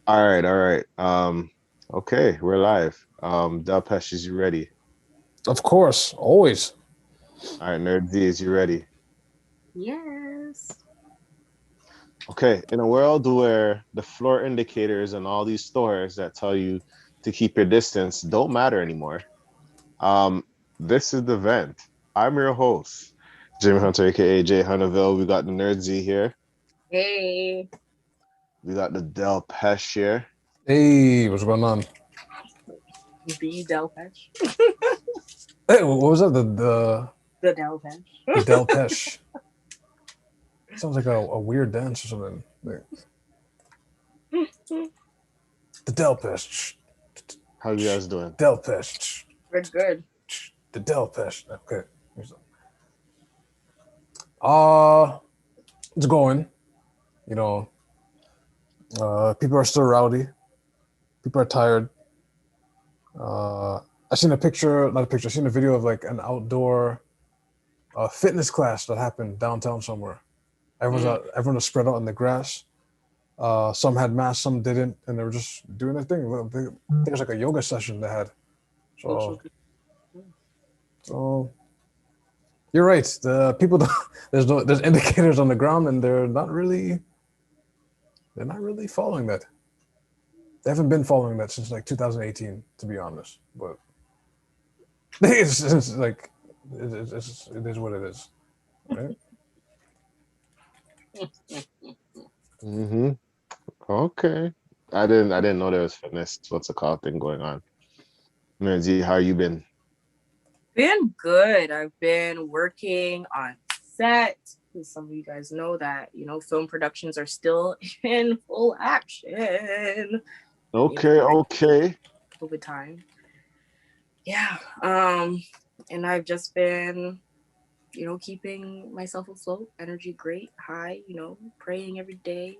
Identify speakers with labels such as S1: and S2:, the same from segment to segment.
S1: All right, all right. Okay, we're live. Delpesh, is you ready?
S2: Of course, always.
S1: All right, Nerd Z, is you ready?
S3: Yes.
S1: Okay, in a world where the floor indicators and all these stores that tell you to keep your distance don't matter anymore, um, this is the vent. I'm your host, Jimmy Hunter, aka Jay Hunterville. We got the Nerd Z here.
S3: Hey.
S1: We got the Delpesh here.
S2: Hey, what's going on?
S3: The Delpesh.
S2: Hey, what was that?
S3: The Delpesh.
S2: The Del Pesh. Sounds like a weird dance or something. Like, the Del Pesh.
S1: How you guys doing?
S2: Del Pesh.
S3: We're good.
S2: The Del Pesh. Okay. Uh, it's going. You know, people are still rowdy. People are tired. I seen a picture, not a picture. I seen a video of like an outdoor fitness class that happened downtown somewhere. Everyone was spread out in the grass. Some had masks, some didn't, and they were just doing their thing. I think it was like a yoga session they had.
S3: Social.
S2: So, so you're right. The people there's indicators on the ground, and they're not really following that. They haven't been following that since like 2018, to be honest. But it's like it is what it is, right?
S1: Mm-hmm. Okay. I didn't know there was fitness, what's it called, thing going on. Nerd Z, how you been?
S3: Been good. I've been working on set. Some of you guys know that, film productions are still in full action.
S1: Okay, okay.
S3: COVID time. Yeah. And I've just been, keeping myself afloat, energy great, high, praying every day,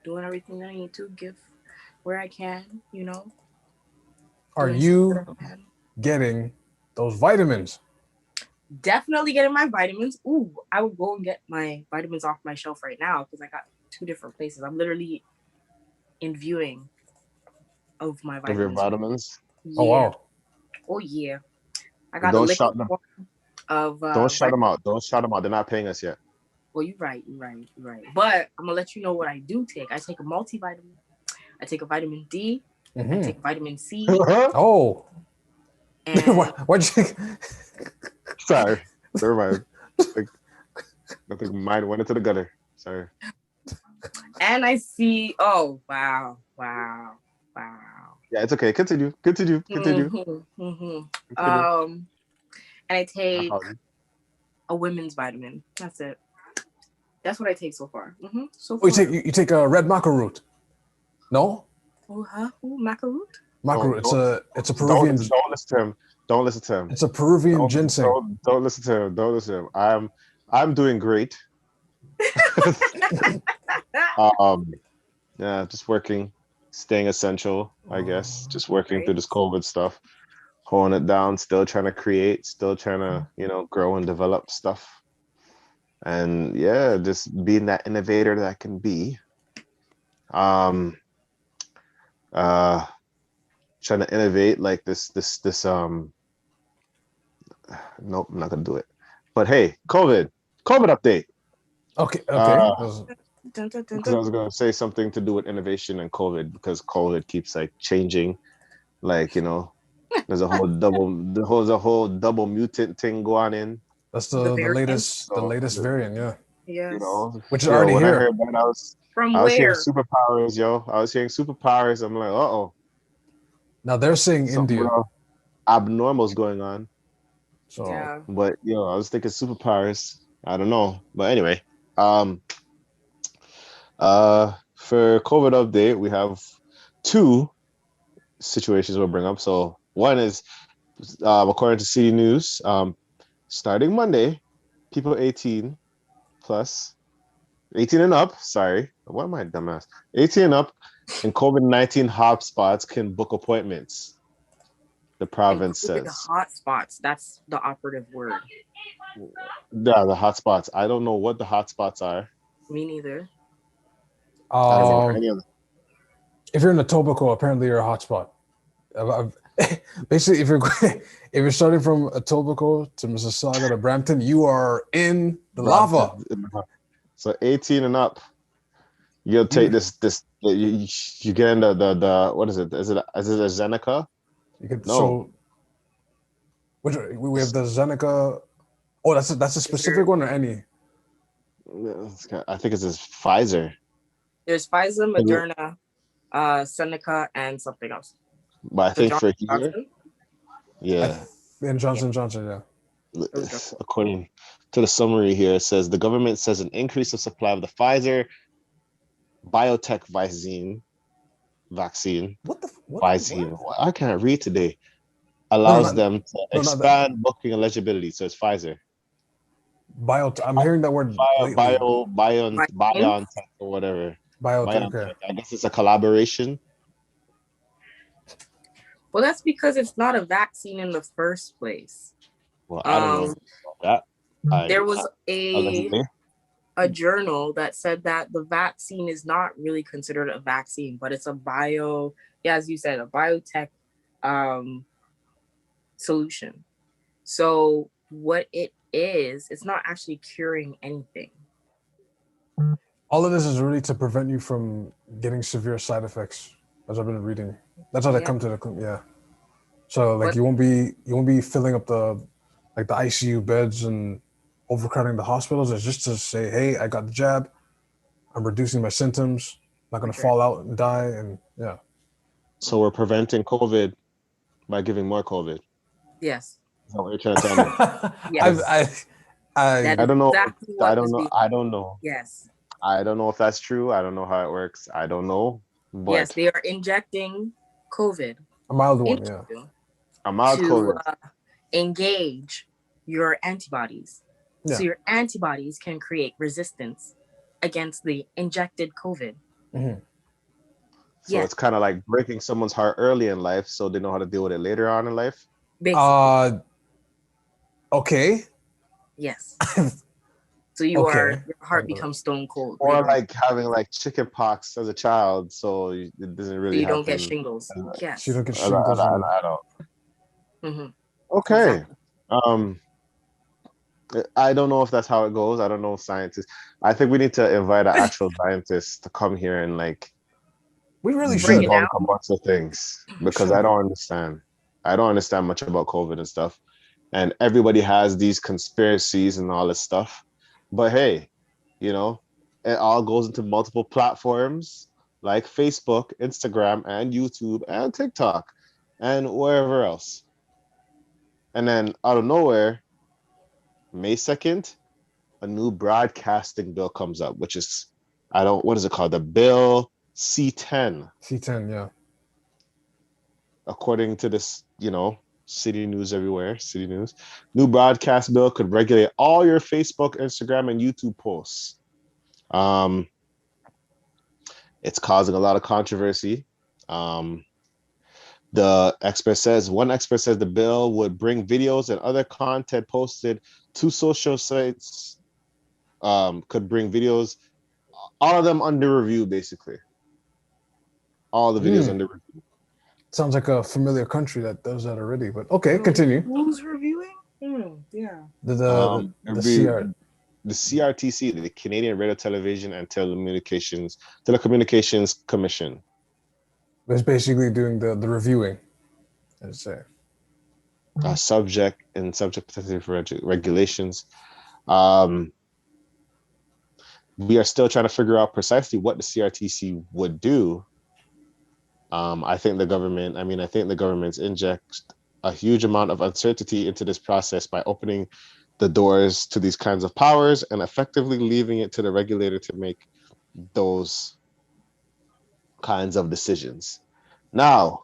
S3: doing everything that I need to, give where I can,
S2: Are
S3: doing stuff that
S2: you
S3: I can.
S2: getting those vitamins?
S3: Definitely getting my vitamins. Ooh, I would go and get my vitamins off my shelf right now because I got two different places. I'm literally in viewing of my
S1: Of your
S3: vitamins.
S1: vitamins.
S2: Oh
S3: Yeah.
S2: wow!
S3: Oh yeah. I
S1: But
S3: got the
S1: don't
S3: liquid
S1: shout them.
S3: form of
S1: Don't shout them
S3: vitamin.
S1: out. Don't shout them out. They're not paying us yet.
S3: Well, you're right. But I'm gonna let you know what I do take. I take a multivitamin. I take a vitamin D. I
S2: Mm-hmm.
S3: take vitamin C,
S2: Oh,
S3: and
S2: why'd you?
S1: Sorry. Never mind. Like, I think mine went into the gutter. Sorry.
S3: I see. Oh wow.
S1: Yeah, it's okay. Continue. Continue. Continue.
S3: Mm-hmm.
S1: Continue.
S3: And I
S1: My
S3: take
S1: apologies.
S3: a women's vitamin. That's it. That's what I take so far. So
S2: Oh,
S3: far.
S2: you take a red maca root? No,
S3: Oh, huh? Oh, macaroon?
S2: maca root.
S1: Don't don't
S2: It's a
S1: don't
S2: Peruvian
S1: listen, don't listen to him. Don't listen to him.
S2: it's a Peruvian
S1: Don't
S2: ginseng.
S1: don't listen to him. Don't listen to him. I'm doing great. um yeah, just working, staying essential, I guess. Just working through
S3: Right?
S1: this COVID stuff, holding it down, still trying to create, still trying to, grow and develop stuff. And yeah, just being that innovator that I can be. Um uh Trying to innovate like this. Nope, I'm not gonna do it. But hey, COVID update.
S2: Okay, okay.
S1: Uh
S3: Dun, dun, dun,
S1: because I
S3: dun.
S1: was gonna say something to do with innovation and COVID because COVID keeps like changing. Like, there's a whole double mutant thing going in.
S2: That's
S3: The
S2: the
S3: variants?
S2: latest
S1: So
S2: variant, yeah,
S3: Yes.
S2: which is
S1: yo,
S2: already
S1: when I
S2: here.
S1: heard that,
S3: From
S1: I was hearing
S3: where?
S1: superpowers, yo. I was hearing superpowers. I'm like, uh-oh,
S2: Now they're saying
S1: something
S2: India.
S1: abnormal's going on.
S2: So
S3: Yeah.
S1: But I was thinking superpowers. I don't know. But anyway, um, for COVID update, we have two situations we'll bring up. So one is, according to City News, starting Monday, people 18 plus, 18 and up. Sorry, what am I dumbass? 18 and up in COVID-19 hotspots can book appointments. The
S3: And
S1: province
S3: COVID
S1: says.
S3: hotspots. That's the operative word.
S1: Yeah, the hotspots. I don't know what the hotspots are.
S3: Me neither.
S1: I don't
S3: Is it
S1: know
S2: um
S1: any of them.
S2: If you're in Etobicoke, apparently you're a hotspot. Basically, if you're starting from Etobicoke to Mississauga to Brampton, you are in the lava.
S1: So 18 and up, you'll take this. You get in the what is it? Is it a Zeneca?
S2: You could,
S1: No.
S2: So we have the Zeneca. Oh, that's a specific one or any?
S1: I think it's this Pfizer.
S3: There's Pfizer, Moderna, Seneca, and something else.
S1: But I think
S3: Johnson,
S1: for here, yeah.
S2: And Johnson, yeah.
S1: According to the summary here, it says the government says an increase of supply of the Pfizer biotech vaccine.
S2: What?
S1: I can't read today. Allows them to expand booking eligibility. So it's Pfizer.
S2: I'm hearing that word.
S1: BioNTech or whatever.
S2: BioNTech.
S1: I guess it's a collaboration.
S3: Well, that's because it's not a vaccine in the first place.
S1: Well, I don't know about that.
S3: There was a journal that said that the vaccine is not really considered a vaccine, but it's a as you said, a biotech solution. So what it is, it's not actually curing anything.
S2: All of this is really to prevent you from getting severe side effects, as I've been reading. That's how they come to the So like you won't be filling up the ICU beds and overcrowding the hospitals. It's just to say, hey, I got the jab. I'm reducing my symptoms. I'm not going to fall out and die. And yeah.
S1: So we're preventing COVID by giving more COVID.
S3: Yes.
S1: Is that what you're trying to tell me?
S3: Yes.
S1: I don't know.
S3: Exactly
S1: I don't know.
S3: Yes.
S1: I don't know if that's true. I don't know how it works. I don't know. But
S3: yes, they are injecting COVID.
S2: A mild one,
S1: A mild COVID.
S3: Engage your antibodies. Yeah. So your antibodies can create resistance against the injected COVID.
S2: Mm-hmm.
S1: So it's kind of like breaking someone's heart early in life so they know how to deal with it later on in life?
S3: Basically.
S2: Okay.
S3: Yes. So your heart becomes stone cold.
S1: Or like having like chicken pox as a child, so it doesn't really.
S3: So you don't get shingles. Yes.
S2: So you don't get shingles.
S1: I don't.
S3: Mm-hmm.
S1: Okay. Exactly. I don't know if that's how it goes. I don't know scientists. I think we need to invite an actual scientist to come here and like.
S2: We really should
S1: debunk a bunch of things because I don't understand. I don't understand much about COVID and stuff, and everybody has these conspiracies and all this stuff. But hey, it all goes into multiple platforms like Facebook, Instagram, and YouTube, and TikTok, and wherever else. And then out of nowhere, May 2nd, a new broadcasting bill comes up, which is, what is it called? The bill C10.
S2: C10, yeah.
S1: According to this, City News everywhere, City News. New broadcast bill could regulate all your Facebook, Instagram, and YouTube posts. It's causing a lot of controversy. One expert says the bill would bring videos and other content posted to social sites, could bring videos, all of them under review, basically. All the videos under review.
S2: Sounds like a familiar country that does that already, but okay, continue.
S3: Who's reviewing? Yeah.
S2: The
S1: CRTC, the Canadian Radio, Television, and Telecommunications Commission.
S2: It's basically doing the reviewing, I'd say.
S1: Subject protective regulations. We are still trying to figure out precisely what the CRTC would do. I think the governments inject a huge amount of uncertainty into this process by opening the doors to these kinds of powers and effectively leaving it to the regulator to make those kinds of decisions. Now,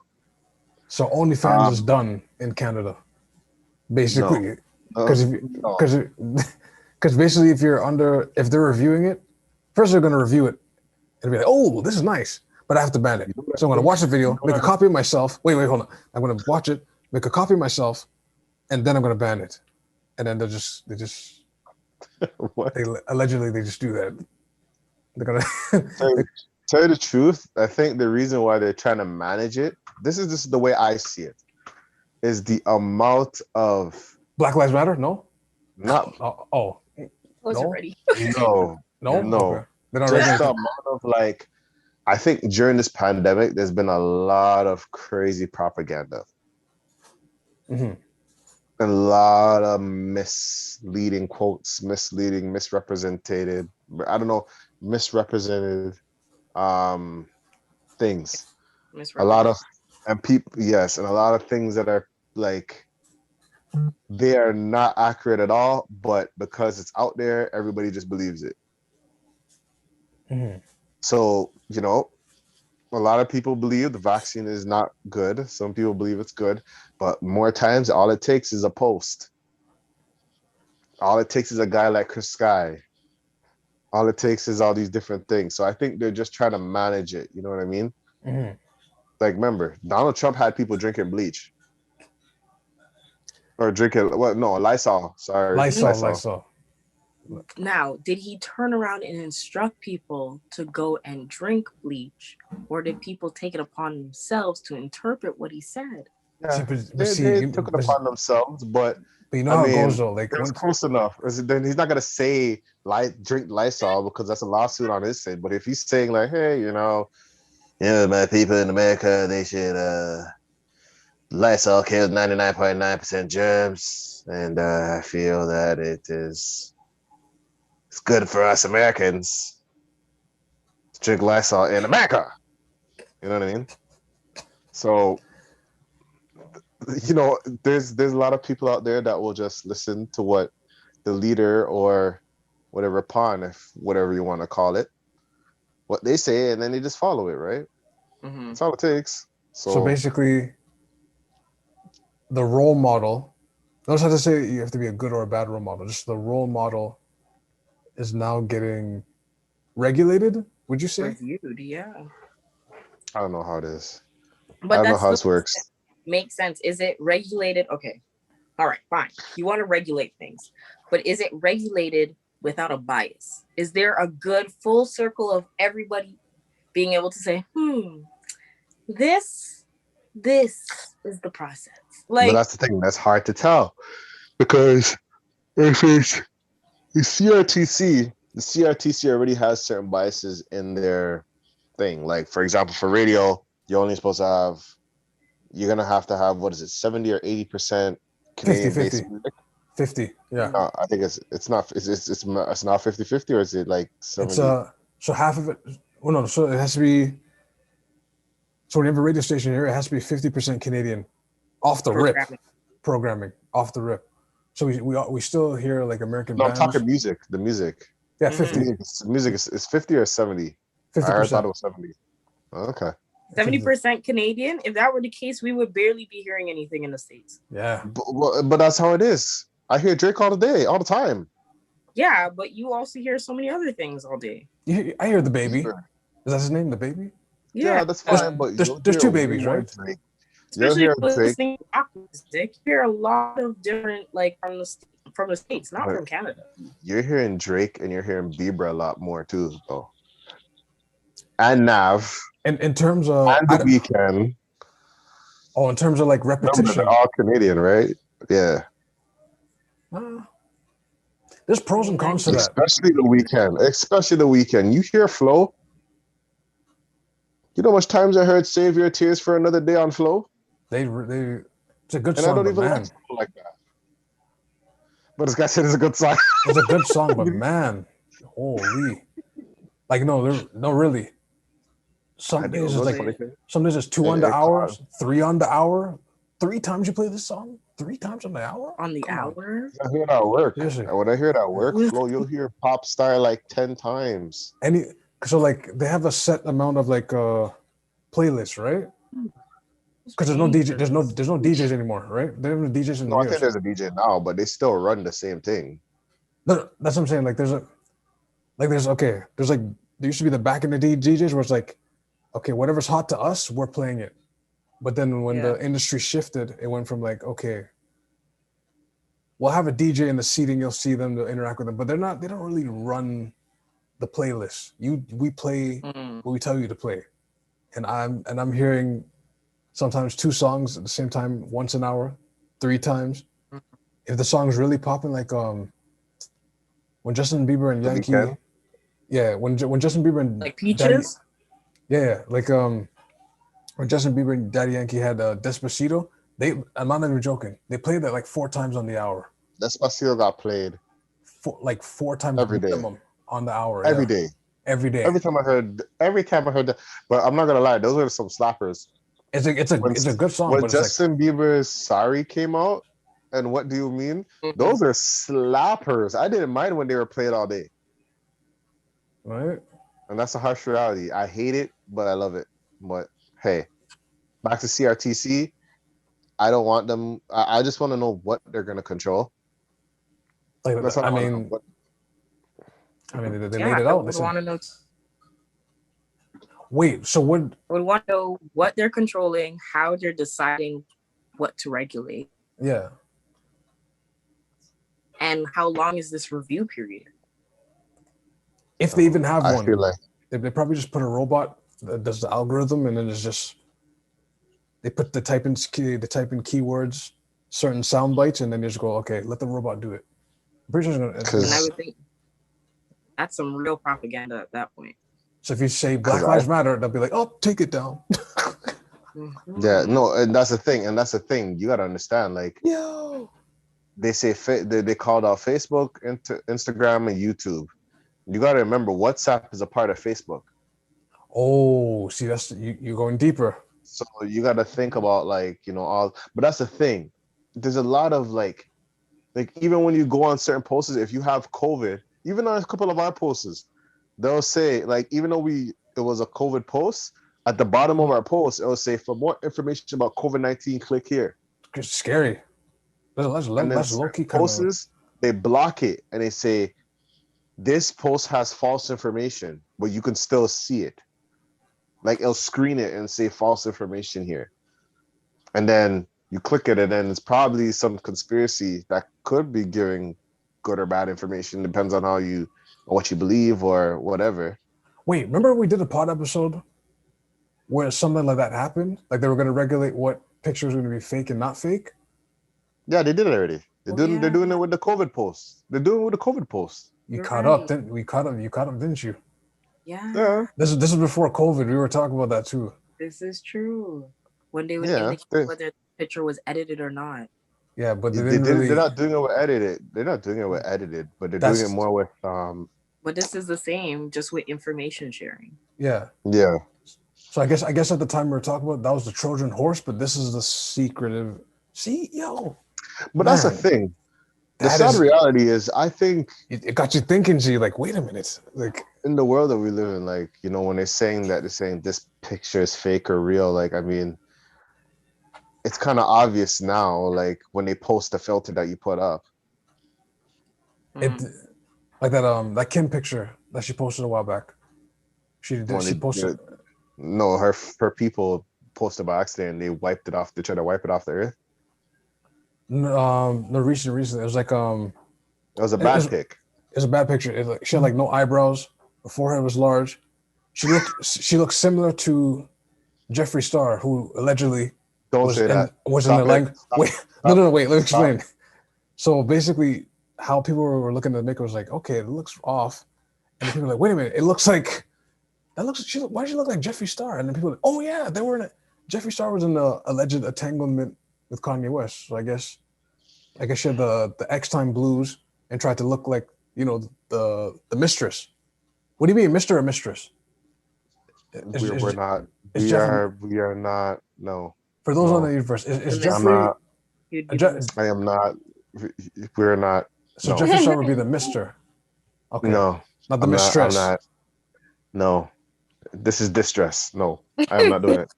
S2: so OnlyFans is done in Canada, basically, because basically if they're reviewing it, first they're going to review it and be like, oh, this is nice, but I have to ban it. So I'm going to watch the video, make a copy of myself. Wait, hold on. I'm going to watch it, make a copy of myself, and then I'm going to ban it. And then they just
S1: what?
S2: Allegedly they just do that. They're gonna
S1: tell you the truth, I think the reason why they're trying to manage it, this is just the way I see it, is the amount of
S2: Black Lives Matter? No.
S1: not
S2: Oh,
S3: Wasn't
S2: no,
S3: ready.
S1: no
S2: no.
S1: no
S2: Okay. They're not
S1: just the
S2: regulating.
S1: amount of like I think during this pandemic there's been a lot of crazy propaganda.
S2: Mhm.
S1: A lot of misleading quotes, misrepresented, I don't know, misrepresented um things. A lot of
S3: Misrepresented.
S1: and people, yes, and a lot of things that are like they are not accurate at all, but because it's out there, everybody just believes it.
S2: Mhm.
S1: So, a lot of people believe the vaccine is not good. Some people believe it's good, but more times all it takes is a post. All it takes is a guy like Chris Sky. All it takes is all these different things. So I think they're just trying to manage it. You know what I mean?
S2: Mhm.
S1: Like, remember, Donald Trump had people drinking bleach or drinking what? No, Lysol. Sorry,
S2: Lysol,
S1: Lysol.
S2: Lysol.
S3: Now, did he turn around and instruct people to go and drink bleach, or did people take it upon themselves to interpret what he said?
S2: See,
S1: Yeah,
S2: but see,
S1: they took it upon themselves, but
S2: you know
S1: I
S2: how it
S1: mean,
S2: goes though. Like
S1: it was
S2: when
S1: close enough. Then he's not gonna say drink Lysol because that's a lawsuit on his side. But if he's saying like, hey, my people in America, they should Lysol kills 99.9% germs, and I feel that it's good for us Americans to drink Lysol in America. You know what I mean? So, there's a lot of people out there that will just listen to what the leader or whatever pawn, if whatever you want to call it, what they say, and then they just follow it, right?
S3: Mm-hmm.
S1: That's all it takes.
S2: so
S1: So
S2: basically the role model. Notice how to say you have to be a good or a bad role model. Just the role model is now getting regulated. Would you say?
S3: Reviewed, yeah.
S1: I don't know how it is. I
S3: But
S1: don't know
S3: that
S1: how
S3: still
S1: this works.
S3: makes sense. Is it regulated? Okay. All right, fine. You want to regulate things, but is it regulated without a bias? Is there a good full circle of everybody being able to say, this is the process?
S1: But
S3: Like,
S1: that's the thing. That's hard to tell because if it's the CRTC already has certain biases in their thing. Like, for example, for radio, you're only supposed to have, you're gonna have to have, what is it, 70 or 80%
S2: 50,
S1: Canadian based
S2: 50,
S1: music.
S2: 50. Yeah.
S1: I think it's not it's not 50-50, or is it like
S2: It's
S1: 70?
S2: so half of it. Well, no, so it has to be. So when you have a radio station here, it has to be 50% Canadian, off the rip,
S3: programming.
S2: programming off the rip. So we still hear like American
S1: No, I'm
S2: bands.
S1: talking music. The music.
S2: Yeah,
S3: Mhm.
S2: 50,
S1: Music is 50 or 70. I thought
S2: 50%.
S1: it was 70. Okay.
S3: 70% Canadian. If that were the case, we would barely be hearing anything in the States.
S2: Yeah.
S1: But that's how it is. I hear Drake all the time.
S3: Yeah, but you also hear so many other things all day.
S2: I hear the baby.
S1: Bieber.
S2: Is that his name? The baby?
S3: Yeah,
S1: That's fine, but
S2: There's
S1: you'll
S2: there's
S1: hear
S2: two
S1: way
S2: babies,
S1: more
S2: right?
S1: Drake. You'll
S3: especially
S1: hear
S3: if you're
S1: Drake,
S3: listening to rock music. You hear a lot of different, like from the States, not
S1: but
S3: from Canada.
S1: you're hearing Drake and you're hearing Bieber a lot more too, though. And Nav
S2: And in terms of
S1: and The Weeknd.
S2: in terms of like
S1: Remember, they're
S2: repetition,
S1: all Canadian, right? Yeah.
S2: there's pros and cons to that.
S1: Especially The Weeknd. Especially The Weeknd. You hear Flow. You know how much times I heard "Save Your Tears for Another Day" on Flow,
S2: It's a good
S1: and I
S2: song,
S1: don't
S2: but
S1: even like
S2: man,
S1: Flow like that. But this guy said it's a good song.
S2: it's a good song, but man, holy, like no, really. Some days it's like some days it's 2 on the hour, 3 on the hour. 3 times you play this song, 3 times on the hour.
S3: On the
S2: Come
S3: hour.
S1: I hear that work.
S2: Seriously.
S1: When I hear that work, Flow, you'll hear Pop Star like 10 times.
S2: So like they have a set amount of like playlists, right? Because there's no DJ, there's no DJs anymore, right? They don't have no DJs in the
S1: No, I
S2: news.
S1: think there's a DJ now, but they still run the same thing.
S2: No, that's what I'm saying. Like there's like there used to be the back in the day DJs where it's like, okay, whatever's hot to us, we're playing it. But then when the industry shifted, it went from like, okay, we'll have a DJ in the seating, you'll see them, to interact with them, but they don't really run the playlist. We play what we tell you to play, and I'm hearing sometimes 2 songs at the same time, once an hour, 3 times. If the song's really popping, like when Justin Bieber and
S1: The
S2: Yankee,
S1: Weeknd?
S2: yeah, when Justin Bieber and
S3: Like
S2: Daddy,
S3: Peaches.
S2: yeah, like when Justin Bieber and Daddy Yankee had Despacito, I'm not even joking, they played that like 4 times on the hour,
S1: Despacito got played
S2: 4 times
S1: every day.
S2: minimum on the hour,
S1: Every
S2: yeah.
S1: day.
S2: Every day.
S1: Every time I heard that, but I'm not gonna lie, those were some slappers.
S2: It's a good song,
S1: When
S2: but it's
S1: Justin Bieber's "Sorry" came out, and "What Do You Mean," those are slappers. I didn't mind when they were played all day,
S2: like, right.
S1: and that's a harsh reality. I hate it, but I love it. But hey, back to CRTC. I don't want them. I just want to know what they're gonna control.
S2: Like,
S1: That's all I want to know.
S2: They
S3: Yeah,
S2: laid it
S3: I
S2: out.
S3: would want to know.
S2: Wait, so what?
S3: I would want to know what they're controlling, how they're deciding what to regulate,
S2: Yeah.
S3: and how long is this review period?
S2: If they even have
S1: I
S2: one,
S1: feel like
S2: they probably just put a robot that does the algorithm, and then it's just they put the type in keywords, certain sound bites, and then they just go, okay, let the robot do it. I'm pretty sure it's gonna,
S3: And I would think that's some real propaganda at that point.
S2: so if you say Black Lives Matter, they'll be like, oh, take it down.
S1: yeah, no, and that's the thing. You gotta understand, like,
S2: Yo,
S1: they say they called out Facebook, Instagram, and YouTube. You gotta remember, WhatsApp is a part of Facebook.
S2: oh, see, that's you're going deeper.
S1: So you gotta think about, like, all. But that's the thing. There's a lot of like even when you go on certain posts, if you have COVID, even on a couple of our posts, they'll say, like, even though it was a COVID post, at the bottom of our post, it'll say, for more information about COVID-19, click here.
S2: It's scary. That's low key kind of.
S1: Posts, they block it and they say, this post has false information, but you can still see it. Like, it'll screen it and say false information here. And then you click it, and then it's probably some conspiracy that could be giving good or bad information. Depends on what you believe or whatever.
S2: Wait, remember we did a pod episode where something like that happened? Like they were going to regulate what pictures were going to be fake and not fake?
S1: Yeah, they did it already. They're doing it with the COVID posts. They're doing it with the COVID posts.
S2: You caught up, didn't you?
S3: Yeah.
S2: This is before COVID. We were talking about that too.
S3: This is true. When they would indicate whether the picture was edited or not.
S2: Yeah, but
S1: they're not doing it with edited. They're not doing it with edited, but they're doing it more with
S3: But this is the same, just with information sharing.
S2: Yeah.
S1: Yeah.
S2: So I guess at the time we were talking about, that was the Trojan horse, but this is the secretive. See, yo.
S1: But that's the thing. The sad reality is, I think
S2: it got you thinking, G. Like, wait a minute. Like,
S1: in the world that we live in, like, when they're saying this picture is fake or real, like, I mean, it's kind of obvious now, like, when they post the filter that you put up.
S2: Like that Kim picture that she posted a while back. She posted.
S1: No, her people posted by accident. They wiped it off. They tried to wipe it off the earth.
S2: No, recently it was like
S1: it was a bad pic.
S2: It was a bad picture. She had like no eyebrows. Her forehead was large. She looked similar to Jeffree Star, who allegedly was in the language. Wait, no, wait. Let me explain. So basically, how people were looking at the makeup was like, okay, it looks off, and people were like, wait a minute, it looks like that looks. Why does she look like Jeffree Star? And then people were like, oh yeah, they were in it. Jeffree Star was in the alleged entanglement with Kanye West. So I guess she had the X-Time blues and tried to look like, the mistress. What do you mean, Mr. or mistress?
S1: We're not. We are not. No.
S2: For those on the universe, is Jeffree?
S1: I am not. We're not.
S2: So no. Jeffree Star would be the Mr. Okay.
S1: No.
S2: Not the mistress.
S1: I'm not. No. This is distress. No. I am not doing it.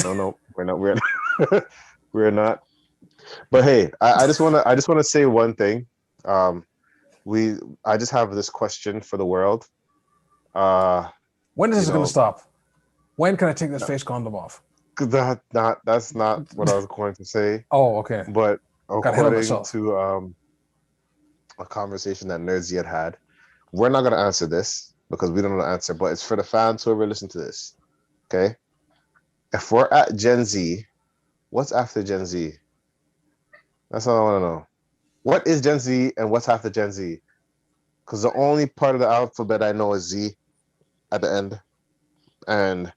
S1: No. We're not. We're not. But hey, I just wanna say one thing. I just have this question for the world.
S2: When is this gonna stop? When can I take this face condom off?
S1: That's not what I was going to say.
S2: Oh, okay.
S1: But according to a conversation that Nerdsy had, we're not gonna answer this. because we don't know the answer, but it's for the fans who ever listen to this. Okay. If we're at Gen Z, what's after Gen Z? That's all I want to know. What is Gen Z and what's after Gen Z? Because the only part of the alphabet I know is Z at the end. And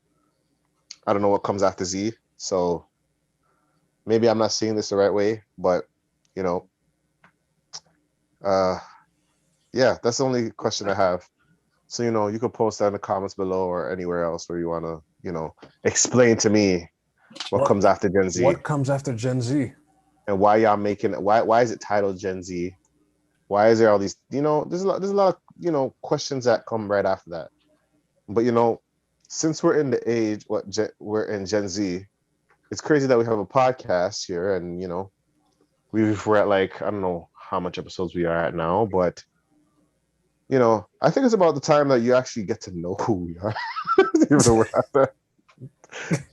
S1: I don't know what comes after Z. So maybe I'm not seeing this the right way, but you know, yeah, that's the only question I have. So, you know, you could post that in the comments below or anywhere else where you want to, you know, explain to me what comes after Gen Z.
S2: What comes after Gen Z?
S1: And why y'all making it? Why is it titled Gen Z? Why is there all these? You know, there's a lot of questions that come right after that. But you know, since we're in the age we're in Gen Z, it's crazy that we have a podcast here, and you know, we're at like I don't know how much episodes we are at now, but you know, I think it's about the time that you actually get to know who we are,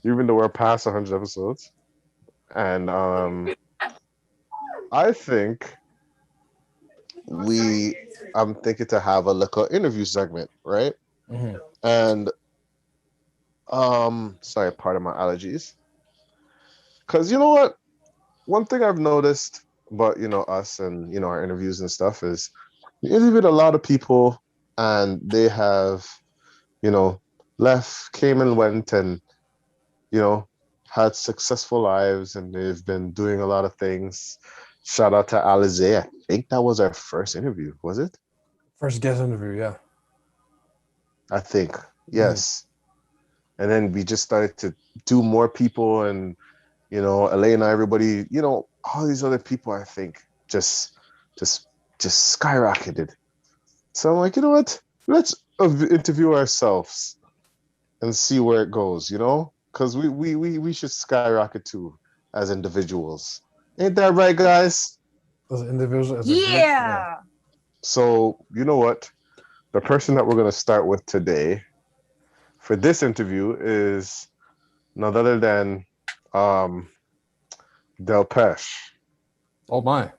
S1: even though we're past 100 episodes, and I think I'm thinking to have a little interview segment, right?
S2: Mm-hmm.
S1: And sorry, pardon my allergies. Because you know what? One thing I've noticed about, you know, us and, you know, our interviews and stuff is we interviewed a lot of people and they have, you know, came and went and, you know, had successful lives and they've been doing a lot of things. Shout out to Alize. I think that was our first interview, was it?
S2: First guest interview, yeah.
S1: I think, yes. And then we just started to do more people and, you know, Elena, everybody, you know, all these other people, I think, just skyrocketed. So I'm like, you know what? Let's interview ourselves and see where it goes, you know? Because we should skyrocket too as individuals. Ain't that right, guys?
S2: As individuals, as
S3: yeah.
S1: So, you know what? The person that we're going to start with today for this interview is none other than Del Pesh.
S2: Oh my.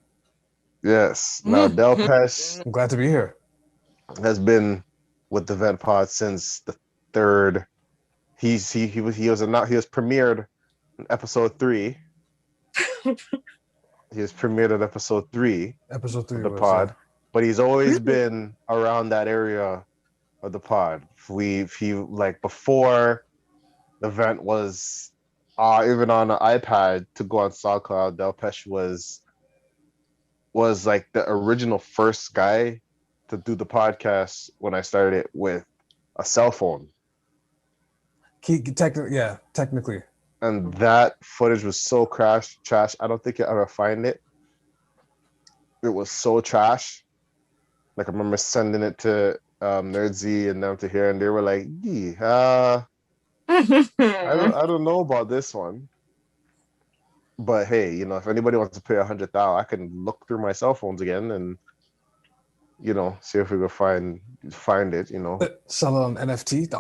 S1: Yes. Now Del Pesh
S2: I'm glad to be here.
S1: has been with the theventpod since the third. He was premiered in episode 3. He was premiered at episode 3.
S2: Episode 3
S1: of the
S2: was,
S1: pod, but he's always been around that area of the pod. He like before the event was even on an iPad to go on SoundCloud. Del Pesh was like the original first guy to do the podcast when I started it with a cell phone.
S2: Technically.
S1: And that footage was so trash. I don't think you'll ever find it. It was so trash. Like I remember sending it to Nerdsy and them to hear, and they were like, I don't know about this one. But hey, you know, if anybody wants to pay $100,000, I can look through my cell phones again and, you know, see if we can find it. You know,
S2: sell it on NFT.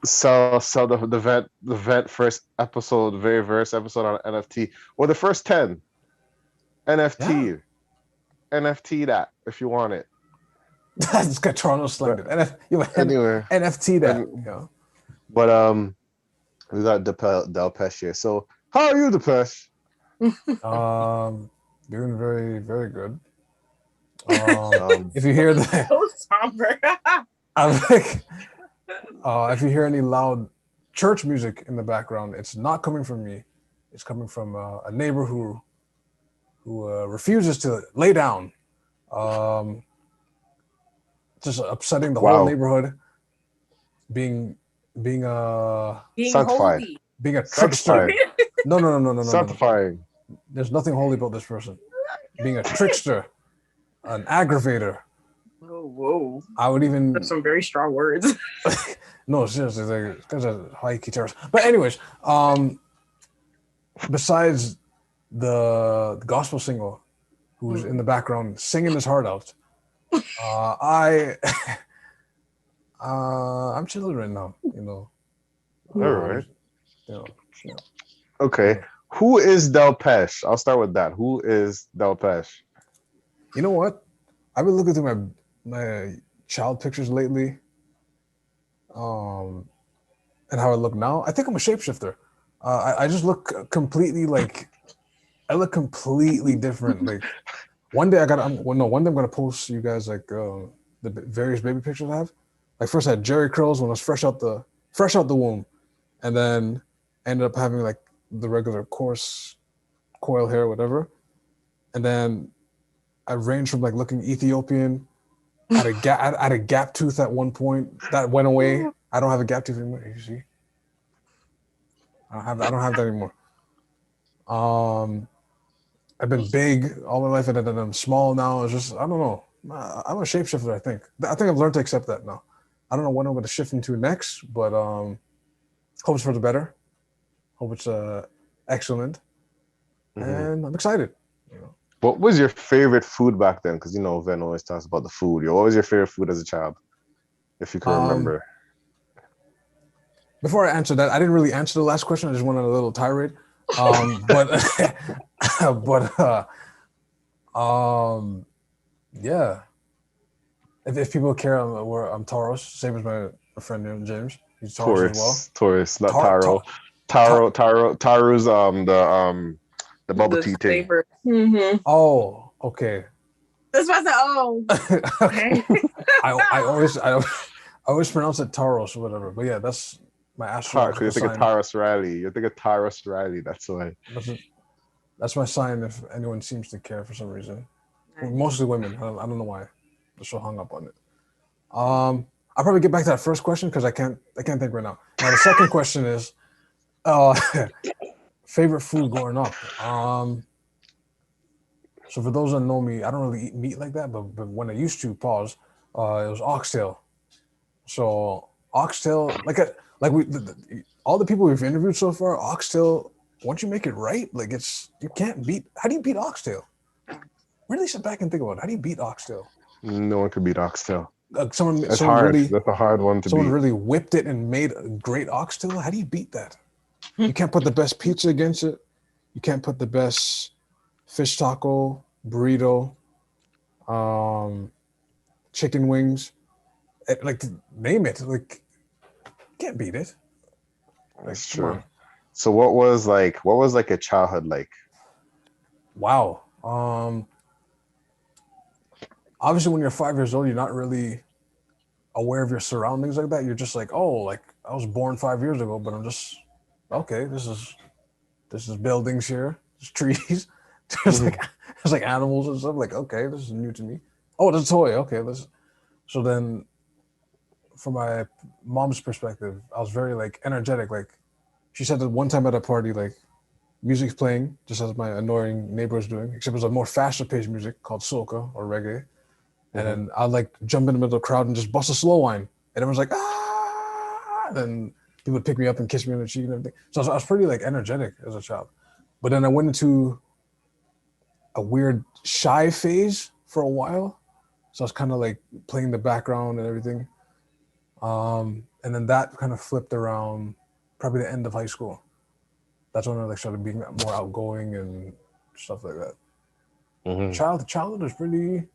S1: Sell the vent first episode, very first episode on NFT, or the first 10 NFT. Yeah. NFT that if you want it.
S2: That's got Toronto slang.
S1: Anyway,
S2: NFT that. You know.
S1: But we got Del Pesh here. So how are you, Depesh?
S2: Doing very, very good. If you hear that,
S3: so somber.
S2: I'm like, if you hear any loud church music in the background, it's not coming from me. It's coming from a neighbor who refuses to lay down. Just upsetting the whole neighborhood. Being
S1: sanctified.
S3: Holy.
S2: Being a trickster. No.
S1: Sanctifying.
S2: There's nothing holy about this person. Being a trickster, an aggravator.
S3: Oh, whoa.
S2: I would even...
S3: That's some very strong words.
S2: No, seriously, because of high key terrorists. But anyways, besides the gospel singer who's in the background singing his heart out, I'm chilling right now, you know.
S1: All right.
S2: You know.
S1: Okay. Who is Del Pesh? I'll start with that. Who is Del Pesh?
S2: You know what? I've been looking through my child pictures lately, and how I look now, I think I'm a shapeshifter. I just look completely like I look completely different. Like one day one day I'm gonna post you guys like the various baby pictures I have. Like first I had Jerry curls when I was fresh out the womb, and then ended up having like the regular coarse coil hair, whatever. And then I ranged from like looking Ethiopian. I had a gap tooth at one point that went away. I don't have a gap tooth anymore. You see, I don't have that anymore. Um, I've been big all my life, and then I'm small now. It's just I don't know. I'm a shapeshifter. I think I've learned to accept that now. I don't know what I'm going to shift into next, but hope it's for the better. Hope it's excellent, and I'm excited. You know.
S1: What was your favorite food back then? Because Ven always talks about the food. What was your favorite food as a child, if you can remember?
S2: Before I answer that, I didn't really answer the last question. I just went on a little tirade. Yeah. If people care, I'm Taurus, same as my friend here, James. He's Taurus as well.
S1: Taurus, not Taro. Taro's the bubble tea thing.
S3: Mm-hmm.
S2: Oh, okay.
S3: That's why I said, oh.
S2: Okay. I always pronounce it Taros or whatever. But yeah, that's my astrological
S1: You think of Taurus Riley. You think of Taurus Riley. That's why.
S2: That's my sign. If anyone seems to care for some reason, mostly women. I don't know why. They're so hung up on it. I'll probably get back to that first question because I can't think right now. Now the second question is, favorite food growing up. So for those that know me, I don't really eat meat like that, but when I used to, it was oxtail. So oxtail, all the people we've interviewed so far, oxtail. Once you make it right, like you can't beat. How do you beat oxtail? Really sit back and think about it. How do you beat oxtail?
S1: No one could beat oxtail.
S2: Someone
S1: That's a hard one to beat.
S2: Someone really whipped it and made a great oxtail. How do you beat that? You can't put the best pizza against it. You can't put the best fish taco, burrito, chicken wings. Like name it. Like can't beat it.
S1: That's true. So what was like a childhood like?
S2: Wow. Obviously when you're 5 years old, you're not really aware of your surroundings like that. You're just like, oh, like I was born 5 years ago, but I'm just okay, this is buildings here, there's trees, there's like animals and stuff. Like, okay, this is new to me. Oh, there's a toy. Okay, so then from my mom's perspective, I was very like energetic. Like she said that one time at a party, like music's playing, just as my annoying neighbor was doing, except it was a more faster paced music called soca or reggae. And then I'd like jump in the middle of the crowd and just bust a slow wine. And everyone's like, ah, and then people would pick me up and kiss me on the cheek and everything. So I was pretty like energetic as a child. But then I went into a weird shy phase for a while. So I was kind of like playing the background and everything. And then that kind of flipped around probably the end of high school. That's when I like started being more outgoing and stuff like that. Childhood was pretty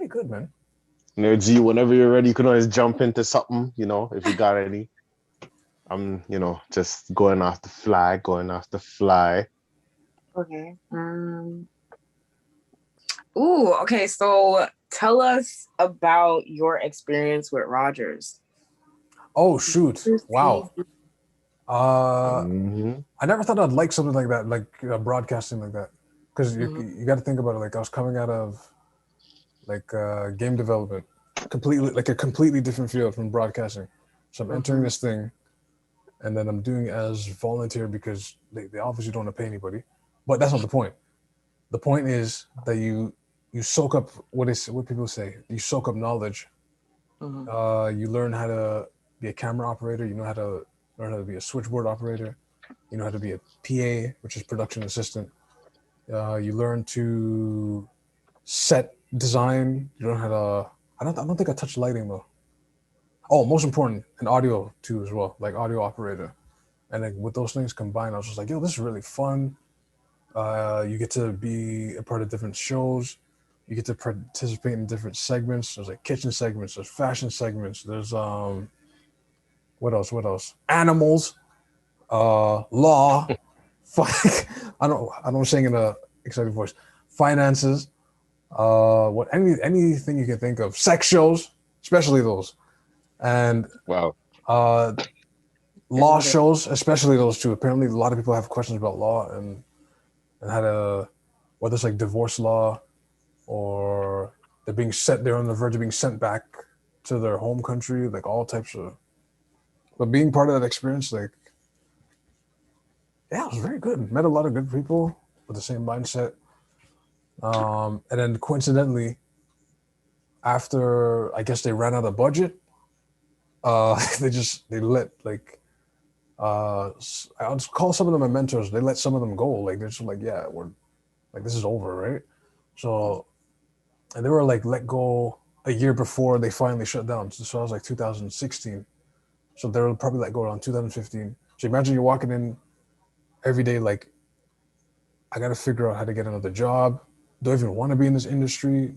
S2: good, man.
S1: G, whenever you're ready, you can always jump into something, if you got any. I'm, just going off the fly.
S3: Okay. Okay. So tell us about your experience with Rogers.
S2: Oh, shoot. Wow. I never thought I'd like something like that, like broadcasting like that. Because you got to think about it. Like I was coming out of like game development, a completely different field from broadcasting. So I'm entering this thing, and then I'm doing it as volunteer because they obviously don't want to pay anybody. But that's not the point. The point is that you soak up what people say. You soak up knowledge. You learn how to be a camera operator. You know how to learn how to be a switchboard operator. You know how to be a PA, which is production assistant. You learn to set design. You learn how to. I don't think I touched lighting though. Oh, most important, and audio too as well, like audio operator. And like with those things combined, I was just like, yo, this is really fun. You get to be a part of different shows. You get to participate in different segments. There's like kitchen segments, there's fashion segments, there's What else? Animals, law, I don't sing in a excited voice. Finances, anything you can think of. Sex shows, especially those, and
S1: Wow.
S2: law shows, especially those two. Apparently, a lot of people have questions about law and how to, whether it's like divorce law or they're on the verge of being sent back to their home country, like all types of. But being part of that experience, like, yeah, it was very good. Met a lot of good people with the same mindset. And then coincidentally, after I guess they ran out of budget, they let like I'll just call some of them my mentors. They let some of them go. Like they're just like, yeah, we're like, this is over, right? So, and they were like let go a year before they finally shut down. So I was like 2016. So they were probably let go around 2015. So imagine you're walking in every day, like, I got to figure out how to get another job. Do I even want to be in this industry?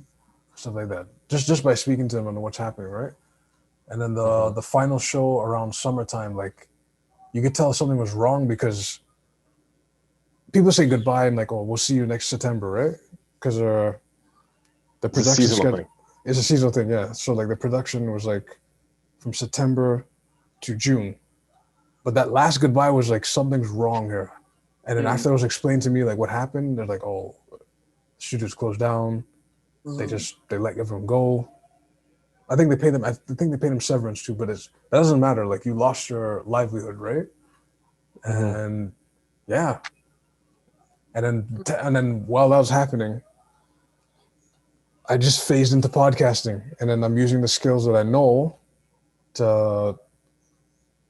S2: Stuff like that. Just by speaking to them and what's happening, right? And then the final show around summertime, like, you could tell something was wrong because people say goodbye and like, oh, we'll see you next September, right? Because the production schedule is a seasonal thing, yeah. So like the production was like from September to June, but that last goodbye was like, something's wrong here. And then after it was explained to me like what happened, they're like, oh, the studio's closed down. They let everyone go. I think they paid them severance too, but that doesn't matter. Like, you lost your livelihood, right? And yeah. And then while that was happening, I just phased into podcasting, and then I'm using the skills that I know to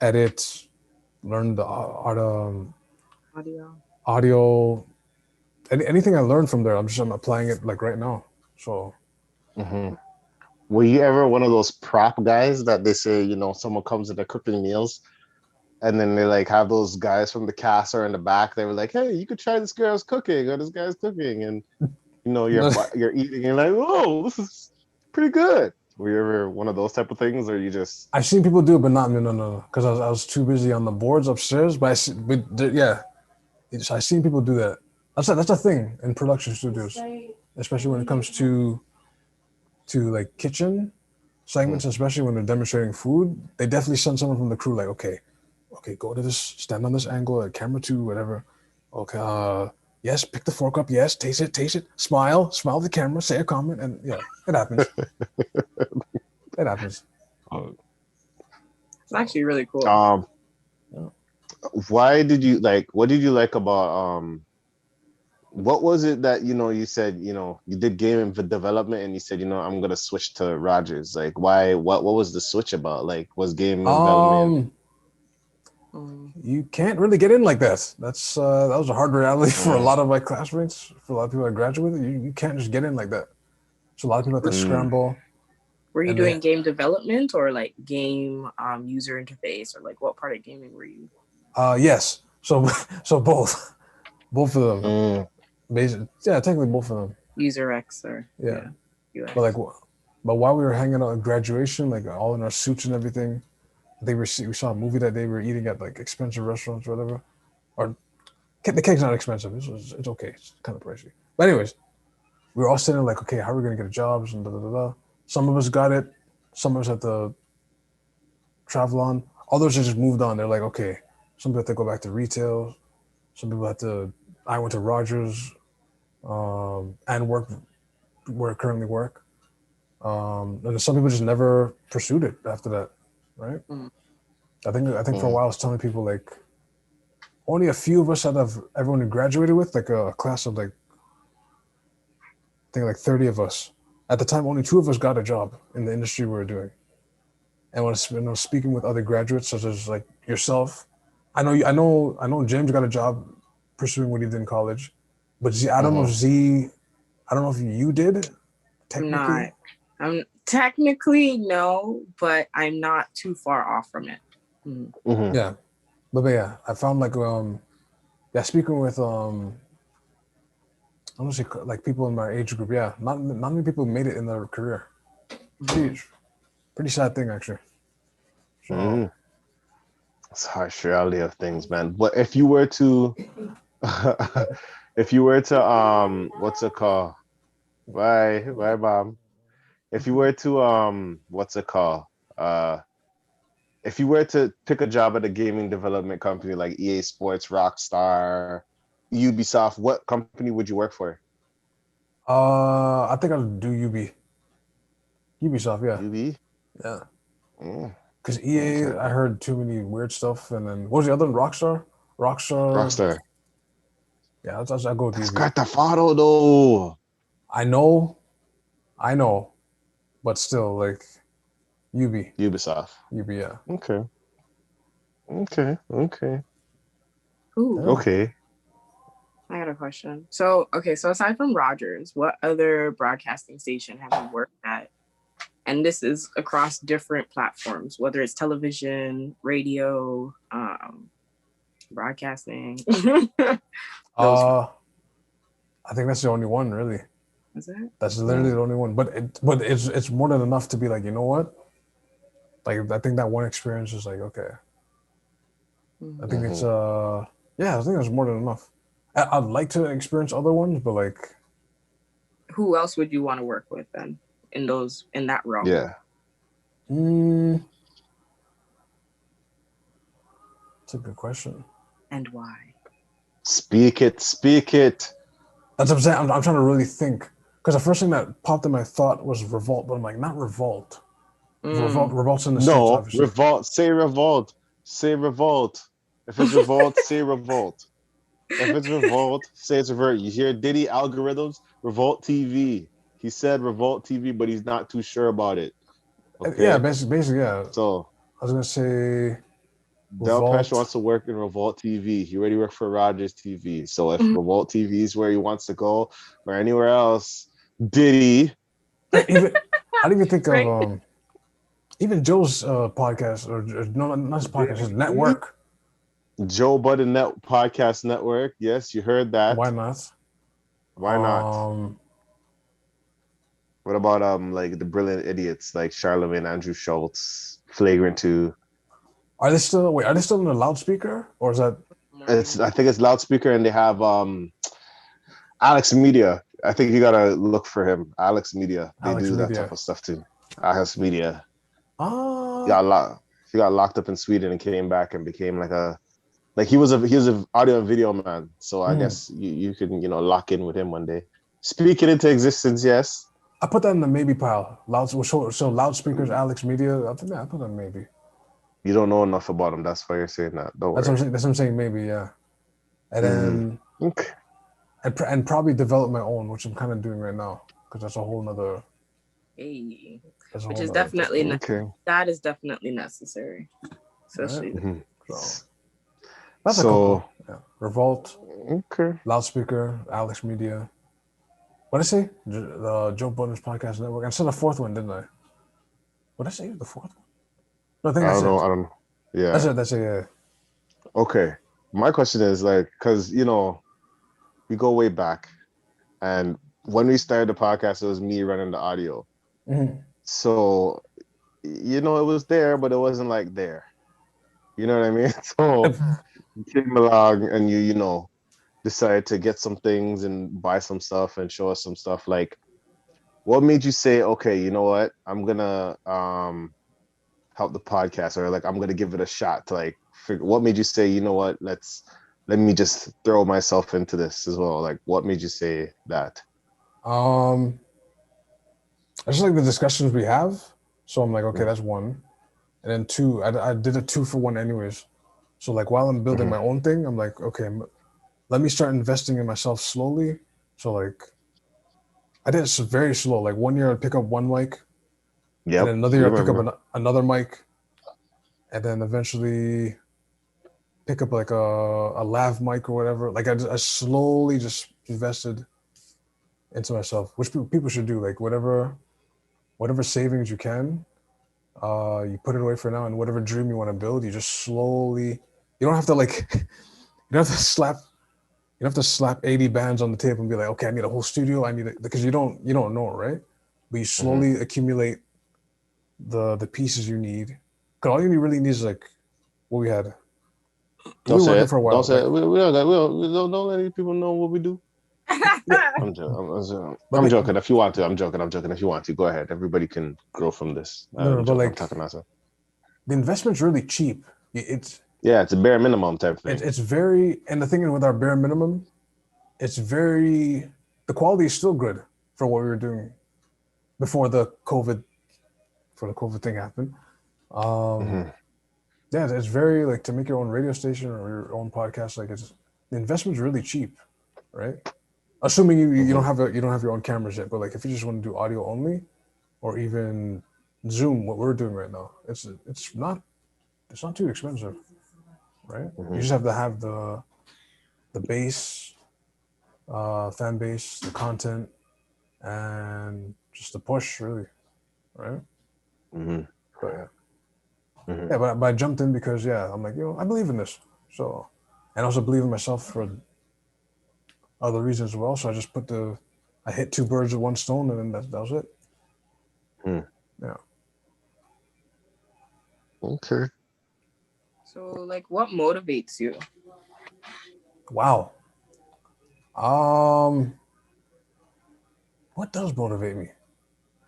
S2: edit, learn the art of audio. Anything I learned from there, I'm applying it like right now. So.
S1: Were you ever one of those prop guys that they say, someone comes and they're cooking meals, and then they like have those guys from the cast or in the back? They were like, "Hey, you could try this girl's cooking or this guy's cooking," and you're eating, and you're like, "Oh, this is pretty good." Were you ever one of those type of things, or you just?
S2: I've seen people do it, but not me. No, because I was too busy on the boards upstairs. But I've seen people do that. That's a thing in production studios, especially when it comes to like kitchen segments, especially when they're demonstrating food. They definitely send someone from the crew like, okay, go to this, stand on this angle at camera 2, whatever. Okay, yes, pick the fork up. Yes, taste it. Smile at the camera, say a comment, and yeah, it happens. It happens.
S3: It's actually really cool.
S1: Why did you like? What did you like about what was it that you said you did game development, and you said I'm gonna switch to Rogers? Like, why? What was the switch about? Like, was game development?
S2: You can't really get in like that. That's that was a hard reality for a lot of my classmates, for a lot of people I graduated. You can't just get in like that. So a lot of people have to scramble.
S3: Were you doing game development or like game user interface, or like what part of gaming were you?
S2: Yes. So both of them. Basically, yeah, technically both of them.
S3: User X or
S2: yeah.
S3: UX.
S2: But while we were hanging out at graduation, like all in our suits and everything, we saw a movie that day. We were eating at like expensive restaurants or whatever. Or the cake's not expensive. It's okay. It's kind of pricey. But anyways, we were all sitting like, okay, how are we gonna get jobs and da da da. Some of us got it. Some of us had to travel on. Others just moved on. They're like, okay, some people had to go back to retail. Some people had to. I went to Rogers, and work where I currently work. And some people just never pursued it after that, right? I think for a while I was telling people like only a few of us out of everyone who graduated with, like a class of like I think like 30 of us. At the time, only 2 of us got a job in the industry we were doing. And when I was speaking with other graduates, such as like yourself, I know James got a job pursuing what he did in college, but I don't know if you did. Technically,
S3: I'm technically no, but I'm not too far off from it.
S2: Yeah, but yeah, I found like speaking with I don't say like people in my age group. Yeah, not many people made it in their career. Pretty sad thing actually. So
S1: It's harsh reality of things, man. But if you were to, if you were to, what's it called? Bye, mom. If you were to, what's it called? Uh, if you were to pick a job at a gaming development company like EA Sports, Rockstar, Ubisoft, what company would you work for?
S2: I think I'll do Ubisoft, yeah.
S1: UB?
S2: Yeah.
S1: Mm,
S2: Because EA,
S1: okay.
S2: I heard too many weird stuff, and then what was the other one? Rockstar? Rockstar.
S1: Rockstar.
S2: Yeah, I go with
S1: That's
S2: UB.
S1: Grand Theft Auto though.
S2: I know, I know, but still, like UB,
S1: Ubisoft.
S2: yeah.
S1: Okay. Okay.
S3: Ooh,
S2: Yeah.
S1: Okay.
S3: I got a question. So, okay, so aside from Rogers, what other broadcasting station have you worked at? And this is across different platforms, whether it's television, radio, broadcasting. Those.
S2: I think that's the only one, really.
S3: Is that?
S2: That's literally the only one. But it's more than enough to be like, you know what? Like, I think that one experience is like, okay. I think it's yeah, I think that's more than enough. I'd like to experience other ones, but like,
S3: Who else would you want to work with then in that realm?
S1: Yeah.
S2: That's a good question.
S3: And why?
S1: Speak it.
S2: That's what I'm saying. I'm trying to really think, because the first thing that popped in my thought was Revolt, but I'm like, not Revolt. Revolt's in the States,
S1: No,
S2: obviously.
S1: revolt. Say revolt. Say revolt. If it's revolt, say revolt. If it's revolt, say it's revolt. You hear Diddy algorithms? Revolt TV. He said Revolt TV, but he's not too sure about it. Okay.
S2: Yeah, basically, yeah.
S1: So
S2: I was gonna say
S1: Del
S2: Revolt.
S1: Pesh wants to work in Revolt TV. He already worked for Rogers TV. So if Revolt TV is where he wants to go or anywhere else, Diddy.
S2: I didn't even think of even Joe's podcast or no, not his podcast, his network.
S1: Joe Budden Podcast Network. Yes, you heard that.
S2: Why not?
S1: Why not? What about like the brilliant idiots like Charlemagne, Andrew Schultz, Flagrant 2?
S2: Are they still in the loudspeaker, or is that?
S1: I think it's loudspeaker, and they have Alex Media. I think you gotta look for him. Alex Media. They do that type of stuff too. Alex Media. He got locked up in Sweden and came back and became he was a audio and video man. So I guess you can lock in with him one day. Speak it into existence, yes.
S2: I put that in the maybe pile. So loudspeakers, Alex Media. I put that in maybe.
S1: You don't know enough about him. That's why you're saying that.
S2: That's what I'm saying. Maybe, yeah. And then
S1: okay.
S2: and probably develop my own, which I'm kind of doing right now, because that's a whole nother.
S3: Hey, which is definitely that is definitely necessary. Especially.
S2: That's a couple. Yeah. Revolt.
S1: Okay.
S2: Loudspeaker, Alex Media. What did I say? The Joe Budden's Podcast Network. I said the fourth one, didn't I? What did I say? The fourth one? No, I think that's it. I don't know. Yeah. That's it, yeah.
S1: Okay. My question is because, we go way back. And when we started the podcast, it was me running the audio.
S2: Mm-hmm.
S1: So, it was there, but it wasn't there. You know what I mean? So you came along and you decided to get some things and buy some stuff and show us some stuff. What made you say, okay, you know what? I'm gonna help the podcast, or I'm gonna give it a shot to figure. What made you say, you know what? Let me just throw myself into this as well. What made you say that?
S2: I just like the discussions we have. So I'm like, okay, that's one. And then two, I did a 2-for-1 anyways. So while I'm building my own thing, I'm like, okay, let me start investing in myself slowly. So I did it very slow. 1 year I'd pick up one mic.
S1: Yep.
S2: And then another year I'd pick up another mic. And then eventually pick up a lav mic or whatever. I slowly just invested into myself, which people should do. Whatever savings you can, you put it away for now, and whatever dream you want to build, you just slowly. You don't have to you don't have to slap 80 bands on the table and be like, okay, I need a whole studio. I need it, because you don't know, right? But you slowly accumulate the pieces you need. Because all you really need is what we had.
S1: Don't
S2: We
S1: say
S2: working
S1: it.
S2: for a while.
S1: Don't say
S2: Like,
S1: it. We don't let any people know what we do. I'm joking.
S2: but
S1: I'm
S2: like,
S1: joking. If you want to, I'm joking. I'm joking. If you want to, go ahead. Everybody can grow from this.
S2: no,
S1: I'm
S2: but
S1: joking. I'm
S2: like
S1: talking nonsense.
S2: the investment's really cheap. It's
S1: Yeah, it's a bare minimum type thing.
S2: it's very, and the thing is with our bare minimum, it's very, the quality is still good for what we were doing before the COVID thing happened.
S1: Mhm.
S2: Yeah, it's very like to make your own radio station or your own podcast. Like it's the investment's really cheap, right? Assuming you don't
S1: Mhm.
S2: have you don't have your own cameras yet, but like if you just want to do audio only, or even Zoom, what we're doing right now, it's not too expensive, right? You
S1: Mhm.
S2: just have to have the base, fan base, the content, and just the push, really, right?
S1: Mhm.
S2: But yeah,
S1: Mhm.
S2: yeah. But I jumped in because yeah, I'm like, I believe in this, so, and also believe in myself for other reasons as well. So I hit two birds with one stone, and then that was it.
S1: Mhm.
S2: Yeah.
S1: Okay.
S3: So, like, what motivates you?
S2: Wow. Um, what does motivate me?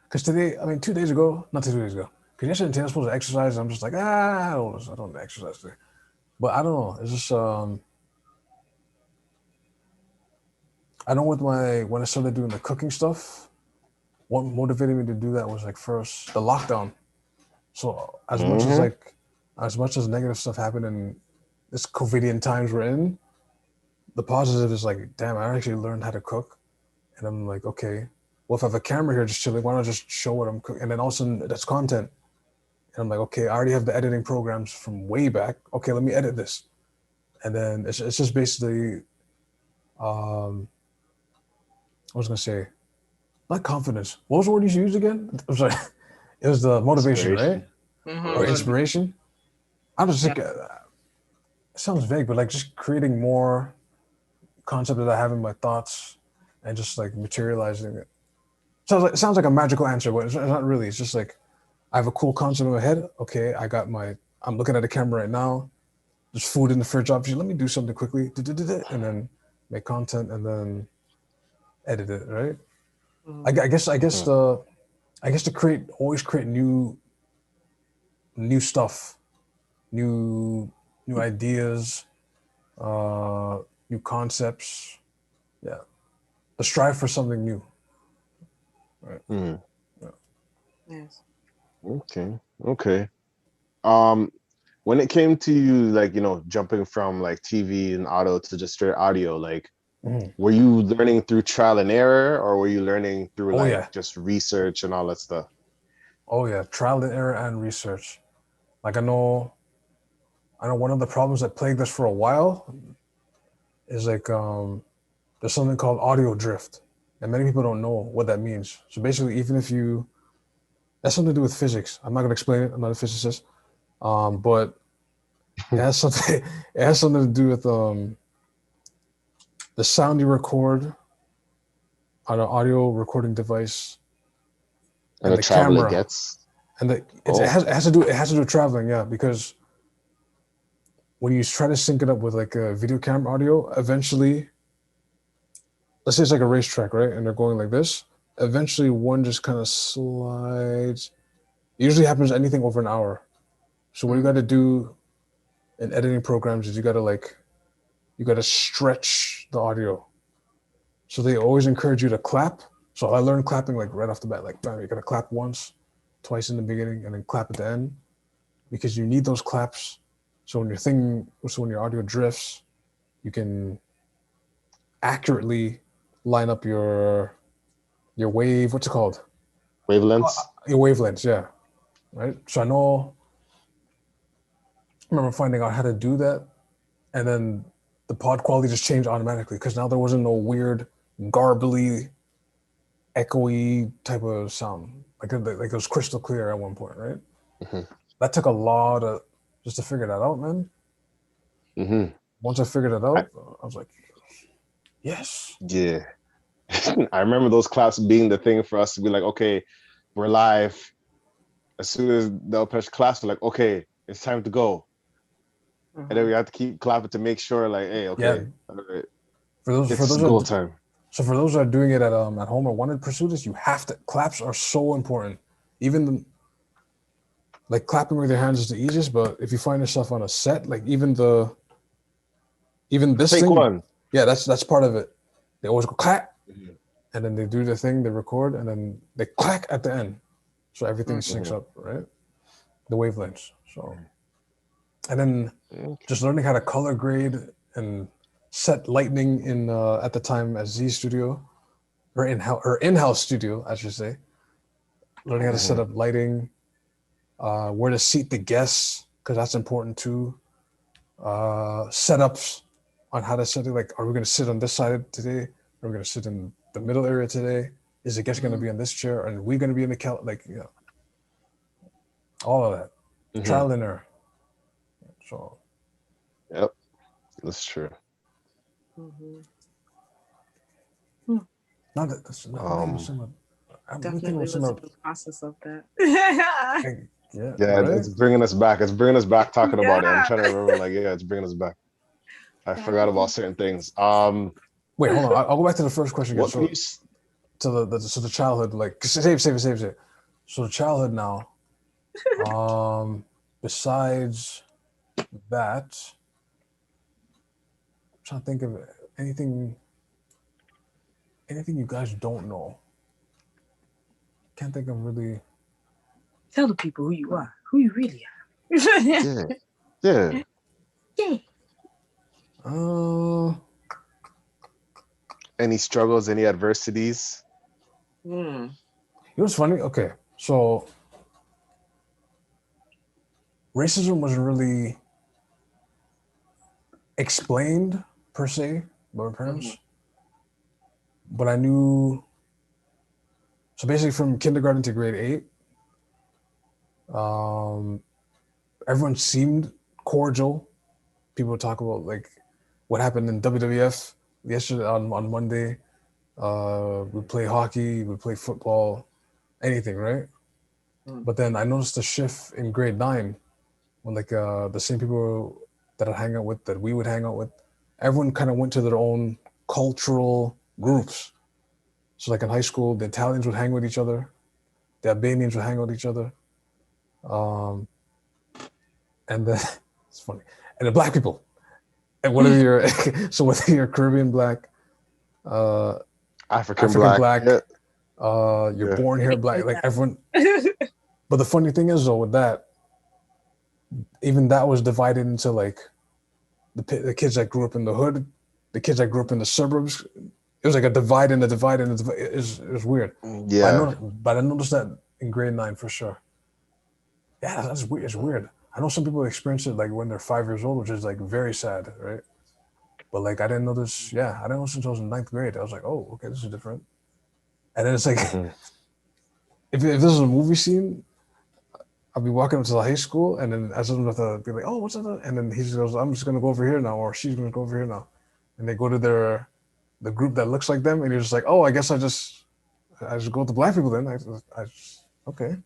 S2: Because today, I mean, 2 days ago, not 2 days ago, because yesterday I was supposed to exercise. I'm just like, I don't exercise today. But I don't know. It's just, I know when I started doing the cooking stuff, what motivated me to do that was like first the lockdown. So
S1: Mhm.
S2: as much as negative stuff happened in this COVIDian times we're in, the positive is like, damn, I actually learned how to cook. And I'm like, okay, well, if I have a camera here just chilling, why not just show what I'm cooking? And then all of a sudden that's content. And I'm like, okay, I already have the editing programs from way back. Okay, let me edit this. And then it's just basically, um, I was gonna say, not confidence. What was the word you used again? I'm sorry. It was the motivation, right?
S1: Inspiration.
S2: Or
S3: Mm-hmm.
S2: inspiration. I was just
S3: Yeah.
S2: like, it sounds vague, but like just creating more concept that I have in my thoughts and just like materializing it. Sounds like a magical answer, but it's not really. It's just like I have a cool concept in my head. Okay, I'm looking at the camera right now. There's food in the fridge. Obviously, let me do something quickly, and then make content and then edit it. Right.
S3: Mm-hmm.
S1: Mhm.
S2: I guess to always create new stuff, new ideas, uh, new concepts. Yeah, to strive for something new. Right.
S1: Mhm.
S2: Yeah.
S3: Yes.
S1: Okay. Okay. Um, when it came to you, like, jumping from like TV and audio to just straight audio, like,
S2: Mhm.
S1: were you learning through trial and error, or were you learning through
S2: Oh
S1: like
S2: yeah.
S1: just research and all that stuff?
S2: Oh yeah. Trial and error and research. Like I know one of the problems that plagued us for a while is like there's something called audio drift, and many people don't know what that means. So basically, even if you that's something to do with physics. I'm not gonna explain it. I'm not a physicist. But it has something. It has something to do with the sound you record on an audio recording device
S1: And
S2: and
S1: the
S2: the
S1: travel it
S2: camera
S1: gets.
S2: and
S1: Oh.
S2: it has to do with traveling. Yeah, because when you try to sync it up with like a video camera audio, eventually, let's say it's like a racetrack, right? And they're going like this. Eventually, one just kind of slides. It usually happens anything over an hour. So what you got to do in editing programs is you got to stretch the audio. So they always encourage you to clap. So I learned clapping like right off the bat. Like, bam, you got to clap once, twice in the beginning, and then clap at the end because you need those claps. So when your audio drifts, you can accurately line up your wave. What's it called?
S1: Wavelengths.
S2: Your wavelengths. Yeah, right. So I remember finding out how to do that, and then the pod quality just changed automatically because now there wasn't no weird, garbly, echoey type of sound. Like it was crystal clear at one point, right?
S1: Hmm.
S2: That took a lot of just to figure that out, man.
S1: Hmm.
S2: Once I figured it
S1: I,
S2: out, I was like, yes.
S1: yeah. I remember those claps being the thing for us to be like, okay, we're live. As soon as they'll press claps, we're like, okay, it's time to go. and then we have to keep clapping to make sure, like, hey, okay, all right,
S2: For those
S1: it's goal time.
S2: So for those that are doing it at home or want to pursue this, you have to. Claps are so important. Even like clapping with your hands is the easiest, but if you find yourself on a set, like even this
S1: Take
S2: thing,
S1: one.
S2: yeah, that's part of it. They always go clap, and then they do the thing, they record, and then they clack at the end, so everything syncs up, right? The wavelengths. So, and then just learning how to color grade and set lighting in at the time at Z Studio, or in-house studio, I should say. Learning how to set up lighting, where to seat the guests, because that's important too. Setups on how to set it. Like, are we going to sit on this side today? Are we going to sit in the middle area today? Is the guest going to be on this chair? Are we going to be in the couch? Like, you know, all of that. Trial and error. So.
S1: Yep, that's true.
S2: Not that that's not
S3: definitely was in the process of that.
S1: Yeah, right? It's bringing us back. It's bringing us back talking about it. I'm trying to remember, like, yeah, it's bringing us back. I forgot about certain things.
S2: Wait, hold on. I'll go back to the first question again.
S1: So,
S2: the childhood, like, save it. So the childhood now, besides that, I'm trying to think of anything you guys don't know. Can't think of really.
S3: Tell the people who you are, who you really are.
S1: Yeah. Any struggles, any adversities?
S2: You know what's funny? Okay, so racism wasn't really explained per se by my parents, but I knew. So basically, from kindergarten to grade 8, everyone seemed cordial. People would talk about like what happened in WWF yesterday on Monday. We play hockey, we play football, anything, right? But then I noticed a shift in grade 9 when like the same people that I hang out with, that we would hang out with, everyone kind of went to their own cultural groups. So like in high school, the Italians would hang with each other, the Albanians would hang with each other, and then it's funny, and the black people. And whether you're whether you're Caribbean black,
S1: African black,
S2: you're born here black, like everyone. But the funny thing is though, with that, even that was divided into like the kids that grew up in the hood, the kids that grew up in the suburbs. It was like a divide and a divide and a divide. It was weird.
S1: Yeah.
S2: But I noticed that in grade 9 for sure. Yeah, that's weird. It's weird. I know some people experience it like when they're 5 years old, which is like very sad, right? But like I didn't know this. Yeah, I didn't know since I was in 9th grade. I was like, oh, okay, this is different. And then it's like, if this is a movie scene, I'll be walking up to the high school, and then I just have to be like, oh, what's that? And then he goes, I'm just gonna go over here now, or she's gonna go over here now, and they go to the group that looks like them, and you're just like, oh, I guess I just go with the black people then. I just, okay.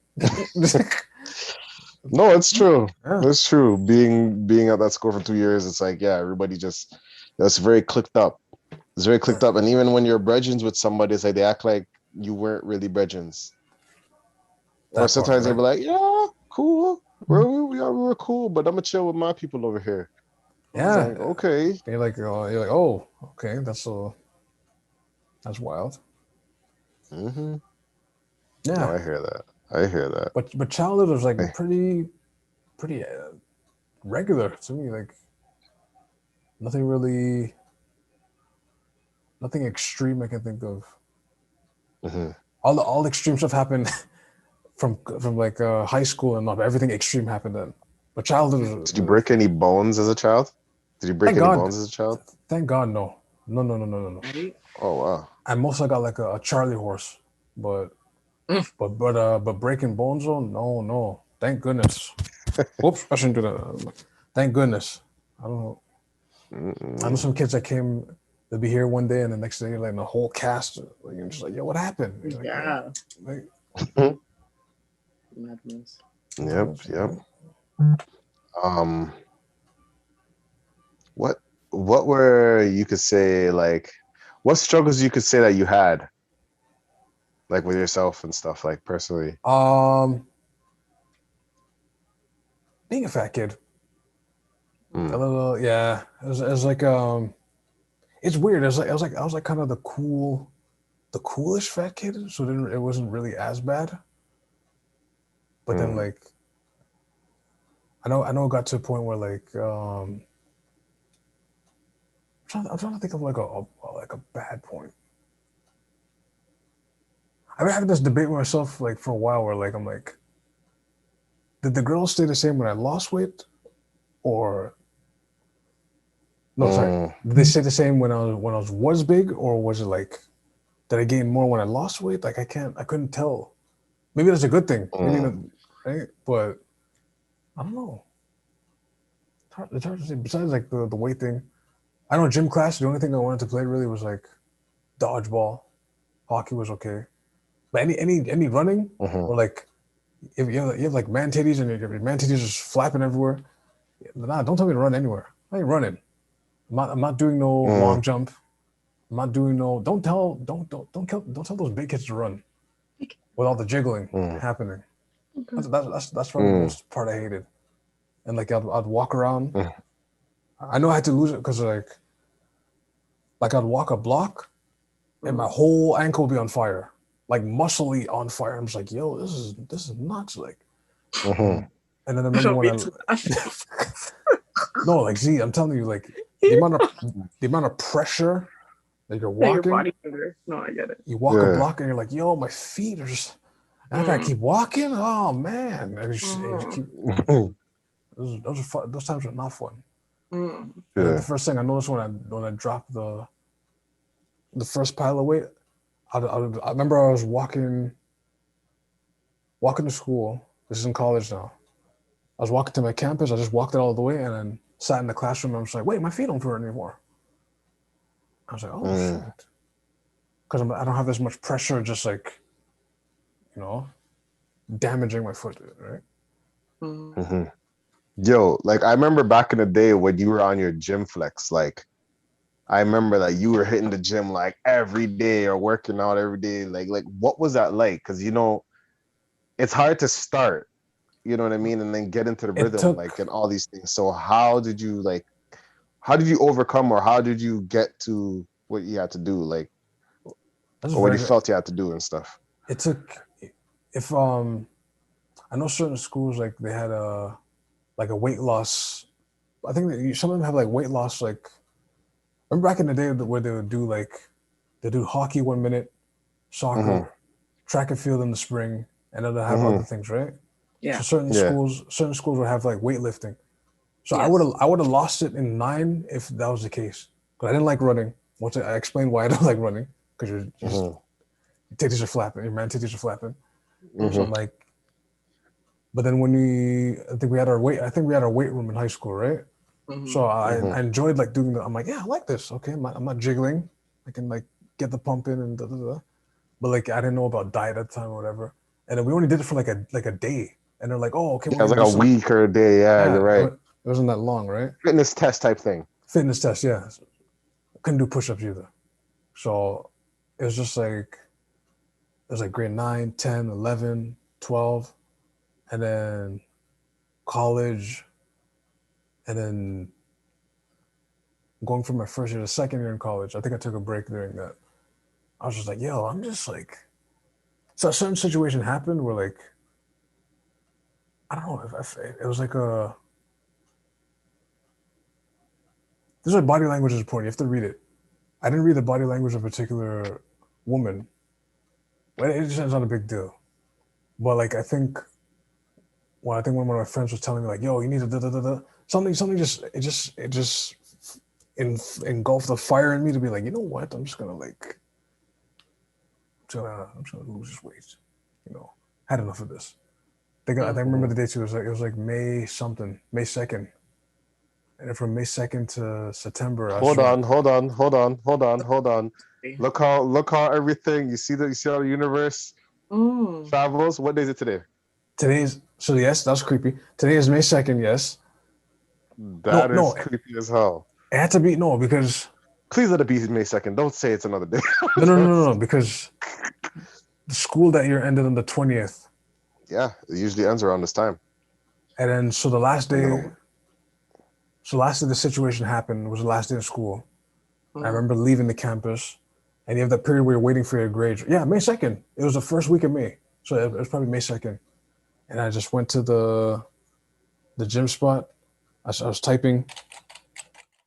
S1: No, it's true. Yeah. It's true. Being at that school for 2 years, it's like, yeah, everybody just, it's very clicked up. It's very clicked up. And even when you're brethrens with somebody, it's like they act like you weren't really brethrens. Or sometimes they'll be like, yeah, cool. We were cool, but I'm gonna chill with my people over here.
S2: Yeah.
S1: Like, okay.
S2: You're like, oh, okay, that's wild.
S1: Mm-hmm.
S2: Yeah.
S1: No, I hear that.
S2: But childhood was like pretty regular to me. Like nothing extreme I can think of. All extreme stuff happened from like high school and everything extreme happened then. But childhood.
S1: Did you break any bones as a child? Bones as a child?
S2: Thank God, no.
S1: Oh wow.
S2: I mostly got like a Charlie horse, but breaking bones, no. Thank goodness. Whoops, I shouldn't do that. Thank goodness. I don't know. I know some kids that came. They'll be here one day, and the next day, like the whole cast, like you're just like, yo, what happened? Like,
S3: yeah.
S1: Like,
S3: Madness.
S1: Yep. what were you could say like what struggles you could say that you had like with yourself and stuff like personally?
S2: Being a fat kid.
S1: Mm.
S2: A little, yeah. It was like it's weird. I was like kind of the coolish fat kid, so it wasn't really as bad. But then like I know it got to a point where like I'm trying to think of like a bad point. I've been having this debate with myself like for a while where like I'm like, did the girls stay the same when I lost weight, or no? Sorry, did they stay the same when I was big, or was it like did I gain more when I lost weight? Like I couldn't tell. Maybe that's a good thing. Maybe not, right? But I don't know. It's hard to say. Besides like the weight thing, I know gym class. The only thing I wanted to play really was like dodgeball. Hockey was okay, but any running or like if you have like man titties and your man titties just flapping everywhere. Nah, don't tell me to run anywhere. I ain't running. I'm not doing no long jump. I'm not doing no. Don't tell those big kids to run with all the jiggling happening. That's probably the most part I hated. And like I'd walk around. I know I had to lose it because like I'd walk a block, and my whole ankle would be on fire, like muscly on fire. I'm just like, yo, this is nuts, like. And then I remember when no, like, Z, I'm telling you, like the amount of pressure that you're walking.
S3: Your body finger. No, I get it.
S2: You walk a block, and you're like, yo, my feet are just. And I gotta keep walking. Oh man, and you keep. Those are fun. Those times are not fun. And then the first thing I noticed when I dropped the first pile of weight, I remember I was walking to school. This is in college now. I was walking to my campus. I just walked it all the way and then sat in the classroom. And I was like, wait, my feet don't hurt anymore. I was like, oh shit, because I don't have as much pressure, just like, you know, damaging my foot, right?
S1: Yo, like I remember back in the day when you were on your gym flex, like I remember that you were hitting the gym like every day or working out every day. Like what was that like? Because you know, it's hard to start, you know what I mean, and then get into the rhythm, like and all these things. So how did you overcome, or how did you get to what you had to do, like, or what you felt you had to do and stuff?
S2: It took, if I know certain schools like they had a weight loss. I think that some of them have like weight loss. Like, remember back in the day where they would do they do hockey 1 minute, soccer, track and field in the spring, and then they have other things, right?
S3: Yeah.
S2: So certain schools would have like weightlifting. So I would have lost it in 9 if that was the case. Because I didn't like running. Once I explained why I don't like running, because your titties are flapping, your man titties are flapping. So I'm like, but then when I think we had our weight room in high school, right? So I enjoyed like doing that. I'm like, yeah, I like this. Okay, I'm not jiggling. I can like get the pump in and but like I didn't know about diet at the time or whatever. And then we only did it for like a day. And they're like, oh, okay.
S1: Yeah, it was like a week or a day. Yeah, you're right.
S2: It wasn't that long, right?
S1: Fitness test type thing.
S2: Fitness test, yeah. Couldn't do push-ups either. So it was just like, it was like grade 9, 10, 11, 12, and then college, and then going from my first year to second year in college. I think I took a break during that. I was just like, yo, I'm just like, so a certain situation happened where like, I don't know, if it was like this is why body language is important. You have to read it. I didn't read the body language of a particular woman. Well, it just not a big deal. But like, I think one of my friends was telling me like, yo, you need to something just engulfed the fire in me to be like, you know what? I'm just gonna lose this weight. You know, had enough of this. I remember the date. It was like May 2nd. And from May 2nd to September.
S1: Hold on. Look how everything you see how the universe travels. What day is it today?
S2: Yes, that's creepy. Today is May 2nd. Yes.
S1: That is creepy as hell.
S2: It had to be because
S1: Please let it be May 2nd. Don't say it's another day.
S2: no, because the school that year ended on the 20th,
S1: Yeah, it usually ends around this time.
S2: and then so the last day,
S1: No.
S2: the situation happened was the last day of school. I
S3: Mm.
S2: remember leaving the campus, and you have that period where you're waiting for your grades. Yeah, May 2nd. It was the first week of May, so it was probably May 2nd. And I just went to the gym spot. I was typing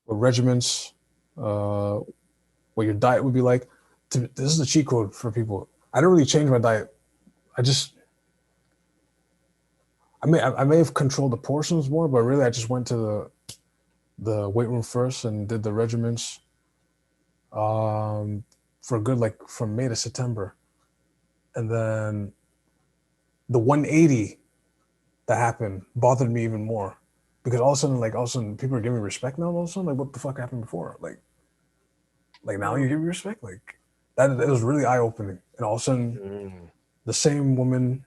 S2: what regiments, what your diet would be like. This is the cheat code for people. I didn't really change my diet. I may have controlled the portions more, but really I just went to the weight room first and did the regiments for a good like from May to September. And then the 180 that happened bothered me even more because all of a sudden people are giving me respect now. All of a sudden, like what the fuck happened before? Like now you give me respect? Like that it was really eye opening. And all of a sudden the same woman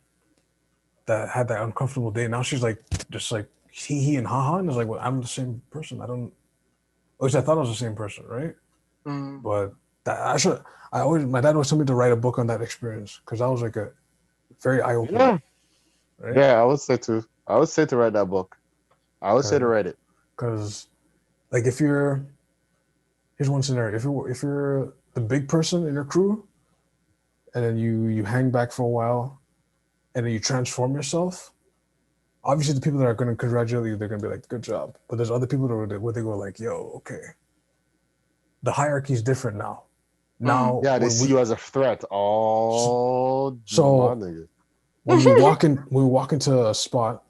S2: that had that uncomfortable day, now she's like just like he and haha, and it's like, well, I'm the same person. At least I thought I was the same person, right?
S3: Mm.
S2: But my dad always told me to write a book on that experience because that was like a very eye opening.
S1: Yeah.
S2: Right?
S1: Yeah, I would say to write that book. I would say to write it.
S2: Because like here's one scenario. If you're the big person in your crew and then you hang back for a while and then you transform yourself, obviously the people that are going to congratulate you, they're going to be like, good job. But there's other people where they go like, yo, okay. The hierarchy is different now. Now,
S1: Yeah, they see you as a threat. Oh,
S2: so
S1: my nigga.
S2: when we walk into a spot,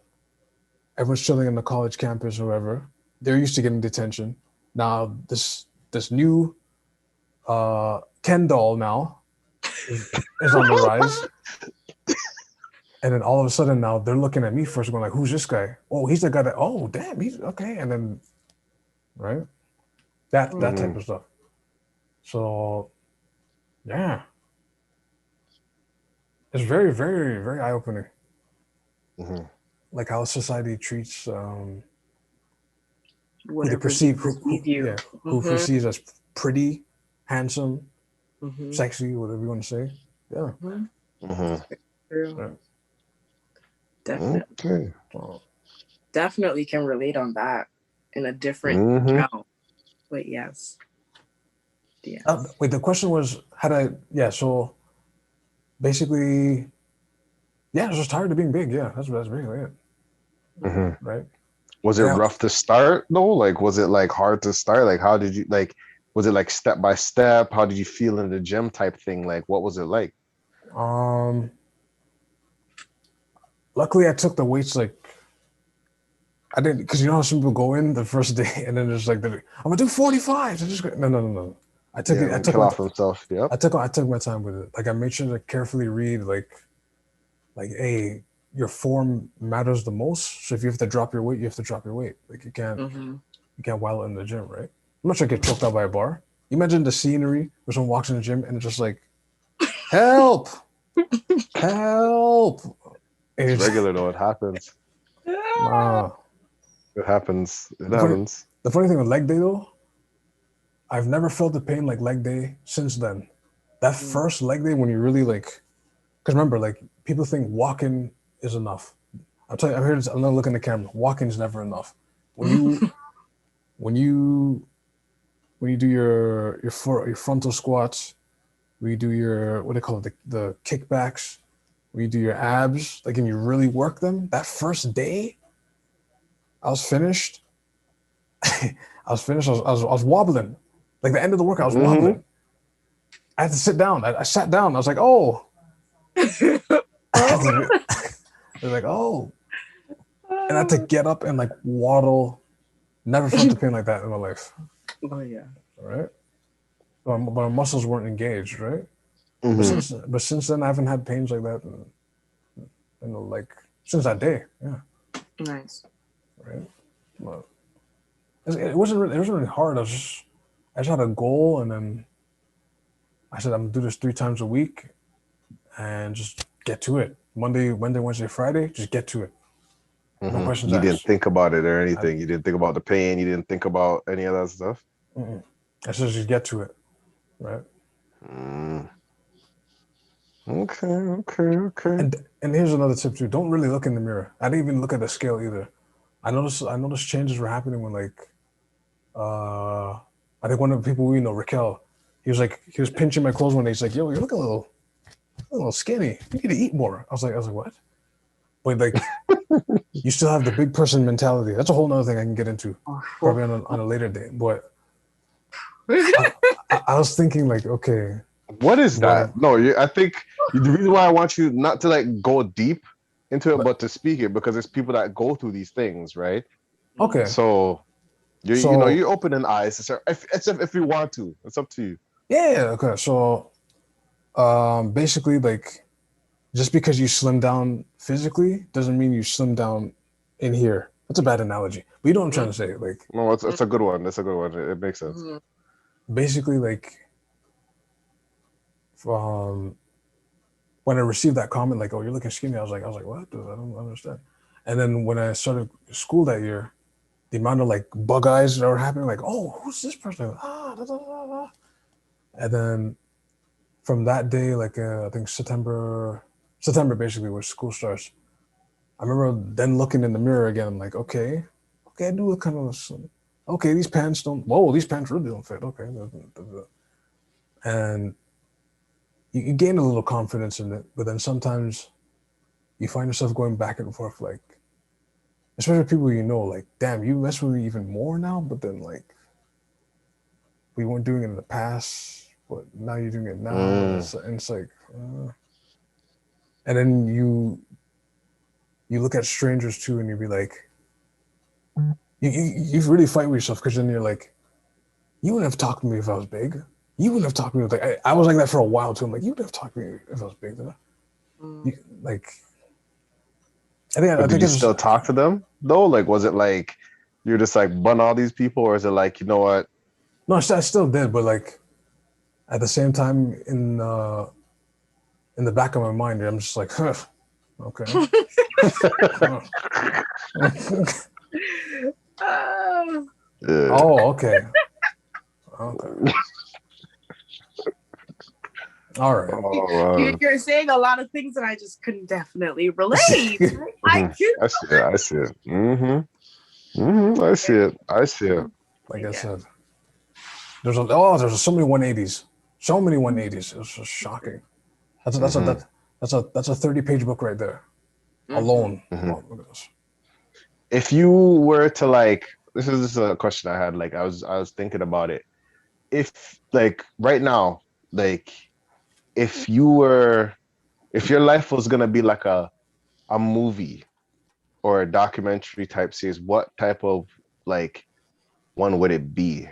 S2: everyone's chilling in the college campus or whatever. They're used to getting detention. Now this new Ken doll now is on the rise. And then all of a sudden now they're looking at me first going like, who's this guy? Oh, he's the guy that, oh damn, he's okay. And then right? That type of stuff. So yeah. It's very, very, very eye opening.
S1: Mm-hmm.
S2: Like how society treats who they
S3: Whatever
S2: perceive
S3: you.
S2: who perceives as pretty, handsome,
S3: Mm-hmm.
S2: sexy, whatever you want to say. Yeah.
S1: Mm-hmm.
S3: True.
S2: Yeah.
S3: Definitely.
S1: Okay.
S3: Definitely can relate on that in a different realm. But yes. Yeah.
S2: Wait, the question was so basically, I was just tired of being big. Yeah, that's basically it.
S1: Mm-hmm.
S2: Right.
S1: Was it rough to start though? Like, was it like hard to start? Like, how did you like? Was it like step by step? How did you feel in the gym type thing? Like, what was it like?
S2: Luckily, I took the weights like I didn't because you know how some people go in the first day and then there's like I'm gonna do 45. No. I took it. I took
S1: kill off himself. Yep.
S2: I took my time with it. Like I made sure to carefully read like hey, your form matters the most. So if you have to drop your weight, you have to drop your weight. Like you can't while it in the gym, right? I'm not sure I get choked out by a bar. Imagine the scenery where someone walks in the gym and it's just like, help, help.
S1: It's regular though. It happens. It happens. It happens.
S2: The funny thing with leg day though, I've never felt the pain like leg day since then. That first leg day when you really like, because remember, like people think walking is enough. I'll tell you, I'm not looking at the camera. Walking is never enough. When you do your frontal squats, when you do your what do they call it, the kickbacks, when you do your abs, like and you really work them, that first day, I was finished. I was wobbling. Like the end of the workout, I was wobbling. I had to sit down. I sat down. I was like, oh. I was like, oh. And I had to get up and like waddle. Never felt the pain like that in my life.
S3: Oh yeah.
S2: All right. But my muscles weren't engaged, right? But since then, I haven't had pains like that. Like since that day, yeah.
S3: Nice.
S2: Right. But it wasn't really hard. I just had a goal, and then I said I'm gonna do this 3 times a week, and just get to it. Monday, Wednesday, Friday, just get to it. No questions
S1: You
S2: asked.
S1: didn't think about it or anything. You didn't think about the pain. You didn't think about any of that stuff.
S2: As soon as you get to it, right?
S1: Okay.
S2: And here's another tip too. Don't really look in the mirror. I didn't even look at the scale either. I noticed changes were happening when like I think one of the people we know, Raquel, he was pinching my clothes one day. He's like, yo, you look a little skinny. You need to eat more. I was like, what? But like you still have the big person mentality. That's a whole nother thing I can get into probably on a later day. But I was thinking like, okay.
S1: What is that? No, I think the reason why I want you not to like go deep into it, but to speak it, because there's people that go through these things, right?
S2: Okay.
S1: So you're opening eyes. If you want to, it's up to you.
S2: Yeah. Okay. So, basically, like, just because you slim down physically doesn't mean you slim down in here. That's a bad analogy, but you know what I'm trying to say. Like,
S1: no, it's a good one. That's a good one. It makes sense.
S2: Basically, like, when I received that comment, like, "Oh, you're looking skinny," I was like, "What? I don't understand." And then when I started school that year, the amount of like bug eyes that were happening, like, "Oh, who's this person?" And then from that day, like I think September basically where school starts. I remember then looking in the mirror again. I'm like, okay, I do look kind of. Okay, these pants really don't fit. Okay, and you gain a little confidence in it, but then sometimes you find yourself going back and forth, like, especially people you know, like, damn, you mess with me even more now. But then like, we weren't doing it in the past, but now you're doing it now, and it's like, and then you look at strangers too, and you be like, you really fight with yourself because then you're like, you wouldn't have talked to me if I was big. You wouldn't have talked to me. Like I was like that for a while too. I'm like, you wouldn't have talked to me if I was big. Like, I think
S1: you still talk to them though? Like, was it like you're just like bun all these people, or is it like, you know what?
S2: No, I still did, but like at the same time, in the back of my mind, I'm just like, huh, okay. Oh, okay. All right.
S1: Oh,
S3: you're saying a lot of things that I just couldn't definitely relate. I see it.
S1: I see it. I see it.
S2: Like I said, there's so many 180s. So many 180s. It was just shocking. That's a 30-page book right there. Alone. Oh, look at this.
S1: If you were to like, this is a question I had. Like I was thinking about it. If like right now, like if your life was gonna be like a movie or a documentary type series, what type of like one would it be?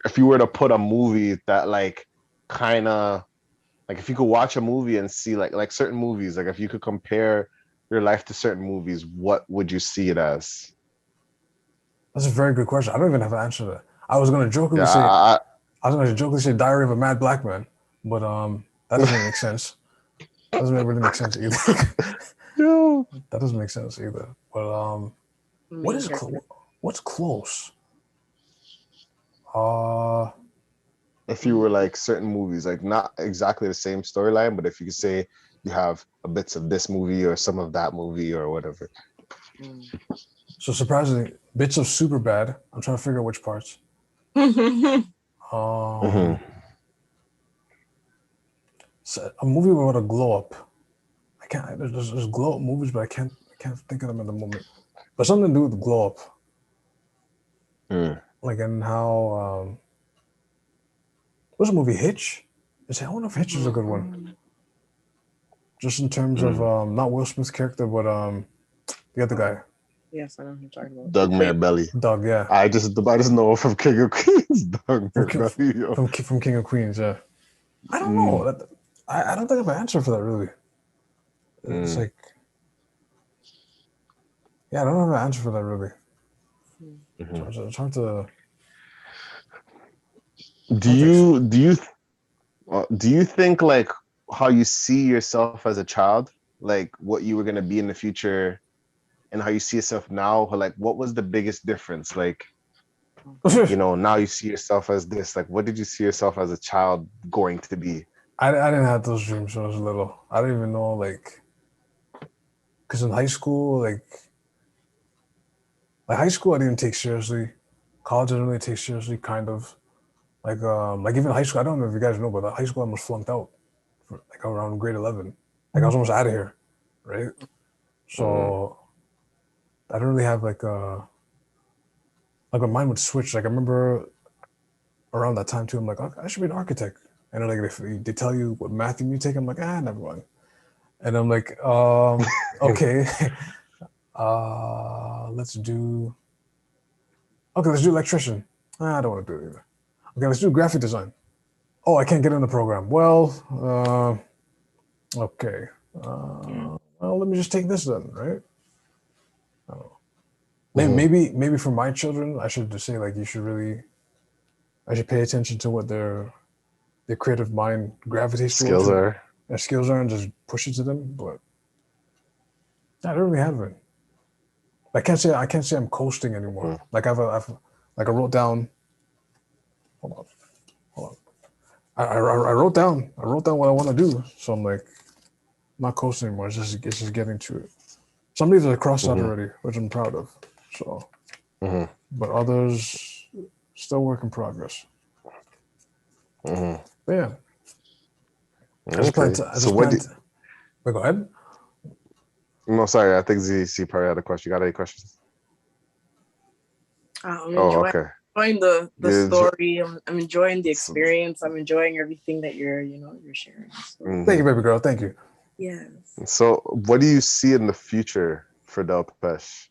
S1: If you were to put a movie that like kind of like, if you could watch a movie and see like certain movies, like if you could compare your life to certain movies, what would you see it as?
S2: That's a very good question. I don't even have an answer to that. I was gonna jokingly say Diary of a Mad Black Man, but that doesn't make sense. That doesn't really make sense either.
S1: No.
S2: That doesn't make sense either. But what's close?
S1: If you were like certain movies, like not exactly the same storyline, but if you could say you have a bits of this movie or some of that movie or whatever.
S2: So surprisingly, bits of Superbad. I'm trying to figure out which parts. So a movie about a glow up. I can't. There's glow up movies, but I can't think of them at the moment. But something to do with glow up. Like, and how what's the movie Hitch? I wonder if Hitch is a good one. Just in terms of not Will Smith's character, but the other guy.
S3: Yes, I know who you're talking about.
S1: Doug Mirabelli.
S2: Doug, yeah.
S1: I just know from King of Queens. Doug Mirabelli.
S2: From King of Queens, yeah. I don't know. I don't think I have an answer for that really. It's like, yeah, I don't have an answer for that really. It's hard to.
S1: Do you think like how you see yourself as a child, like what you were gonna be in the future, and how you see yourself now. Like, what was the biggest difference? Like, now you see yourself as this. Like, what did you see yourself as a child going to be?
S2: I didn't have those dreams when I was little. I didn't even know, like, because in high school, like high school, I didn't take seriously. College, I didn't really take seriously, kind of. Like even high school, I don't know if you guys know, but high school I almost flunked out for, like around grade 11. Like I was almost out of here, right? So I don't really have like my mind would switch. Like I remember around that time too, I'm like, I should be an architect. And then like they tell you what math you need to take, I'm like, never mind. And I'm like, okay, let's do electrician. I don't want to do it either. Okay, let's do graphic design. Oh, I can't get in the program. Well, okay. Well, let me just take this then, right? I don't know. Maybe for my children, I should just say like I should pay attention to what their creative mind gravitates towards. Their skills are, and just push it to them. But I don't really have it. I can't say I'm coasting anymore. Like I wrote down. Hold on. I wrote down what I want to do. So I'm like, I'm not coasting anymore. It's just getting to it. Some of these are crossed out already, which I'm proud of. So, but others still work in progress. But yeah. I just plan to. Wait, go ahead.
S1: No, sorry. I think Z probably had a question. You got any questions?
S3: I'm enjoying the story. I'm enjoying the experience. I'm enjoying everything that you're sharing. So.
S2: Thank you, baby girl. Thank you.
S3: Yes.
S1: So, what do you see in the future for Del Pesh?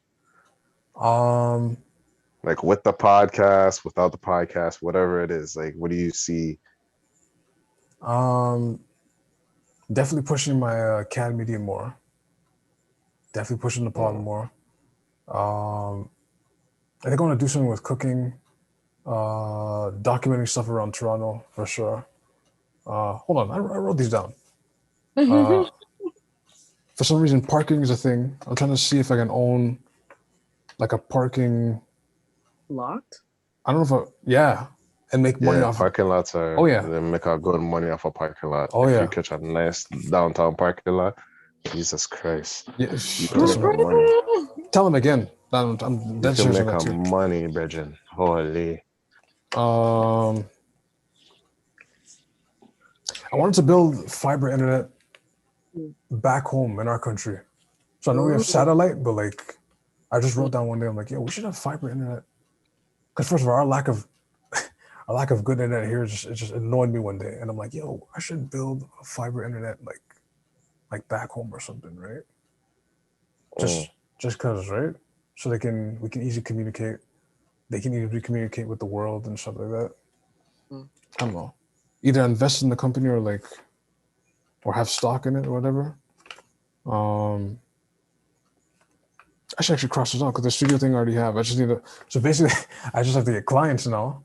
S1: Like with the podcast, without the podcast, whatever it is. Like, what do you see?
S2: Definitely pushing my CAD media more. Definitely pushing the pod more. I think I want to do something with cooking, documenting stuff around Toronto for sure. Hold on, I wrote these down. For some reason, parking is a thing. I'm trying to see if I can own like a parking
S3: lot.
S2: I don't know and make money off
S1: parking lots are.
S2: Oh yeah,
S1: they make a good money off a parking lot.
S2: Oh
S1: if you catch a nice downtown parking lot, Jesus Christ,
S2: yeah,
S1: you can make money.
S2: Tell him again. I'm dead serious on that too.
S1: Money, Bridget. Holy.
S2: I wanted to build fiber internet back home in our country. So I know we have satellite, but like I just wrote down one day, I'm like, we should have fiber internet. Because first of all, our lack of good internet here just annoyed me one day. And I'm like, I should build a fiber internet like back home or something, right? Just because, right? So we can easily communicate. They can easily communicate with the world and stuff like that. I don't know. Either invest in the company or have stock in it or whatever. I should actually cross this out because the studio thing I already have. I just need to. So basically, I just have to get clients now.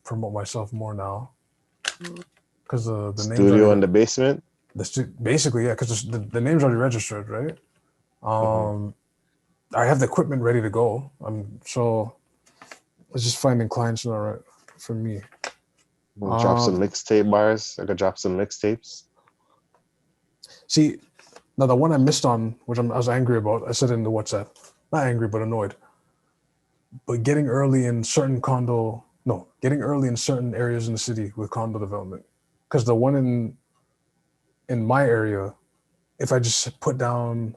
S2: Promote myself more now. Because the
S1: studio in the basement.
S2: Basically, yeah. Because the name's already registered, right? I have the equipment ready to go. So it's just finding clients now, right? For me.
S1: Drop some mixtape bars. I could drop some mixtapes.
S2: See, now the one I missed on, which I was angry about, I said in the WhatsApp. Not angry, but annoyed. But getting early in certain areas in the city with condo development. Because the one in my area, if I just put down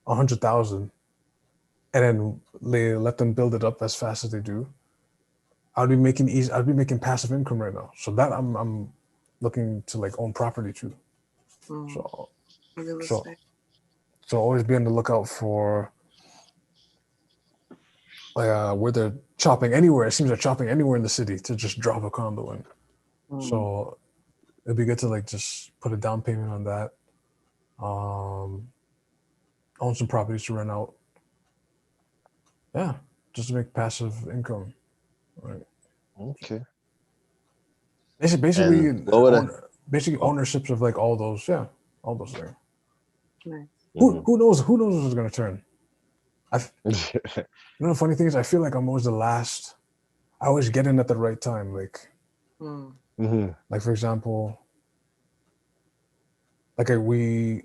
S2: 100,000 and then let them build it up as fast as they do, I'd be making passive income right now. So that I'm looking to own property too. So always be on the lookout for where they're chopping anywhere. It seems they're chopping anywhere in the city to just drop a condo in. So it'd be good to just put a down payment on that. Own some properties to rent out. Yeah, just to make passive income. Right.
S1: Okay.
S2: Basically, basically ownerships of like all those things.
S3: Nice.
S2: Who knows what's gonna turn? The funny thing is, I feel like I'm always the last. I always get in at the right time. Like, like for example, like me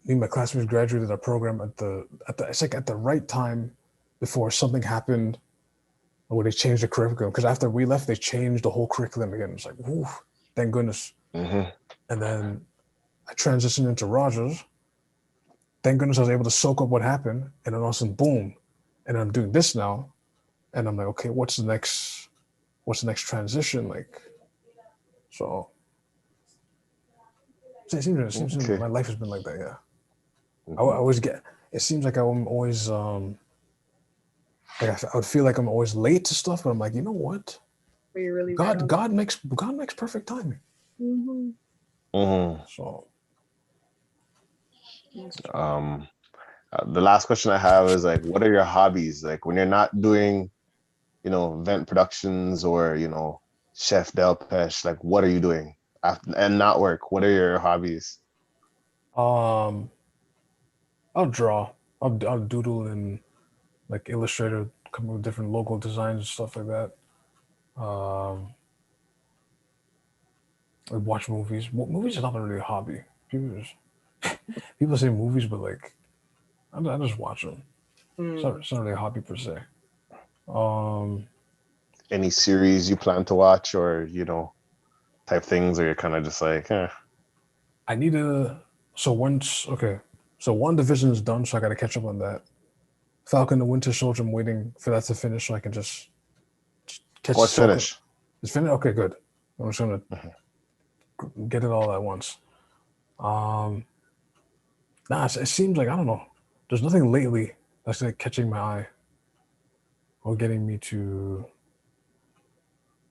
S2: and my classmates graduated our program at the it's like at the right time before something happened where they changed the curriculum. Because after we left, they changed the whole curriculum again. It's like, whew, thank goodness. And then I transitioned into Rogers. Thank goodness I was able to soak up what happened, and then all of a sudden, boom, and I'm doing this now, and I'm like, okay, what's the next transition like? So it seems my life has been like that. Yeah, I always get. It seems like I'm always like I would feel like I'm always late to stuff, but I'm like, you know what?
S3: Are you really
S2: God makes perfect timing. So.
S1: The last question I have is like, what are your hobbies? Like when you're not doing, event productions or, Chef Del Pesh, like what are you doing after and not work? What are your hobbies?
S2: I'll draw. I'll doodle in like Illustrator, come up with different logo designs and stuff like that. I watch movies. Movies is not really a hobby. People say movies, but like I just watch them. It's not really a hobby per se.
S1: Any series you plan to watch or, type things, or you're kind of just like,
S2: I need to. So WandaVision is done, so I got to catch up on that. Falcon the Winter Soldier, I'm waiting for that to finish so I can just catch.
S1: What's finished?
S2: It's finished. Okay, good. I'm just gonna get it all at once. It seems like I don't know. There's nothing lately that's like catching my eye or getting me to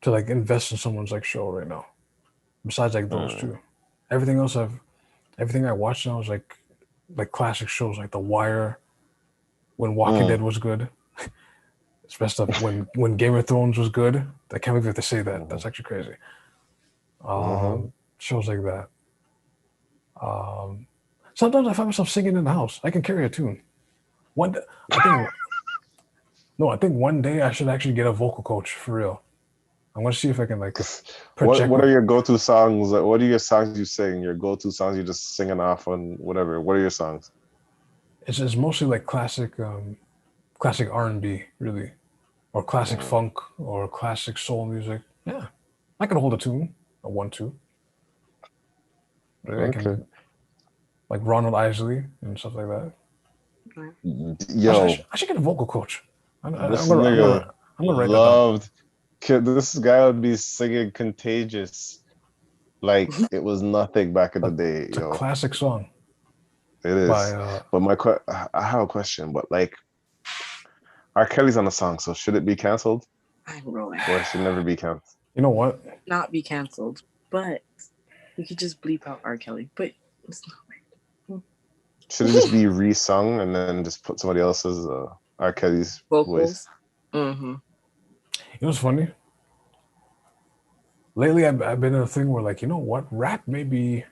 S2: like invest in someone's like show right now. Besides like those two, everything I watch now is like classic shows like The Wire, when Walking Dead was good. Especially when Game of Thrones was good. I can't believe I have to say that. That's actually crazy. Shows like that. Sometimes I find myself singing in the house. I can carry a tune. I think one day I should actually get a vocal coach for real. I'm gonna see if I can like project.
S1: What are your go-to songs? What are your songs you sing? Your go-to songs you just singing off on whatever. What are your songs?
S2: It's mostly like classic R&B really, or classic funk or classic soul music. Yeah, I can hold a tune, a 1-2. I can like Ronald Isley and stuff like that.
S1: Yo,
S2: I should get a vocal coach. I'm gonna
S1: loved. This guy would be singing "Contagious" like it was nothing back in the day.
S2: It's a classic song.
S1: It is. But I have a question. But like, R. Kelly's on the song, so should it be canceled?
S3: I'm rolling.
S1: Or it should never be canceled?
S2: You know what?
S3: Not be canceled, but we could just bleep out R. Kelly. But it's not right.
S1: Should it just be re-sung and then just put somebody else's R. Kelly's
S3: vocals?
S1: Voice?
S2: You know what's funny? Lately, I've been in a thing where like, you know what? Rap maybe.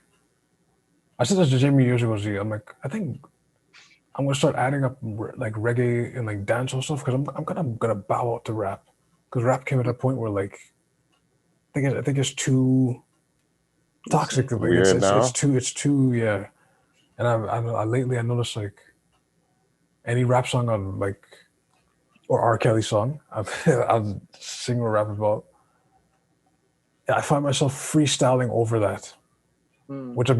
S2: I said this to Jamie years ago. I'm like, I think I'm gonna start adding up like reggae and like dancehall stuff because I'm gonna bow out to rap because rap came at a point where like I think it's too toxic. Like,
S1: weird now.
S2: It's too yeah. And I lately I noticed like any rap song on like or R. Kelly song I'll sing or rap about. I find myself freestyling over that, which I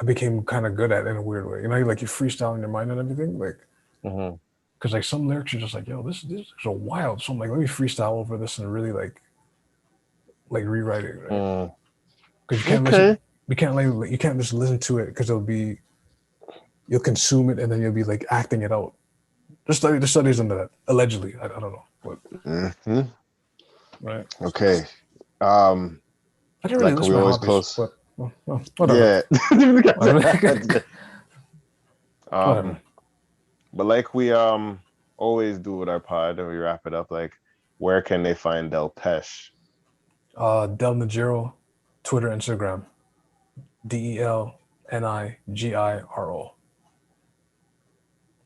S2: became kind of good at in a weird way. You know, like you freestyle in your mind and everything, like because like some lyrics you're just like, yo, this is so wild. So I'm like, let me freestyle over this and really like rewrite it, right? Because you can't listen. You can't just listen to it because you'll consume it and then you'll be like acting it out. There's studies into that allegedly. I don't know, but right.
S1: Okay.
S2: I didn't really list my hobbies,
S1: close.
S2: But whatever.
S1: Yeah. But like we always do with our pod and we wrap it up, like where can they find Del Pesh?
S2: Del Nigero, Twitter, Instagram, DELNIGIRO.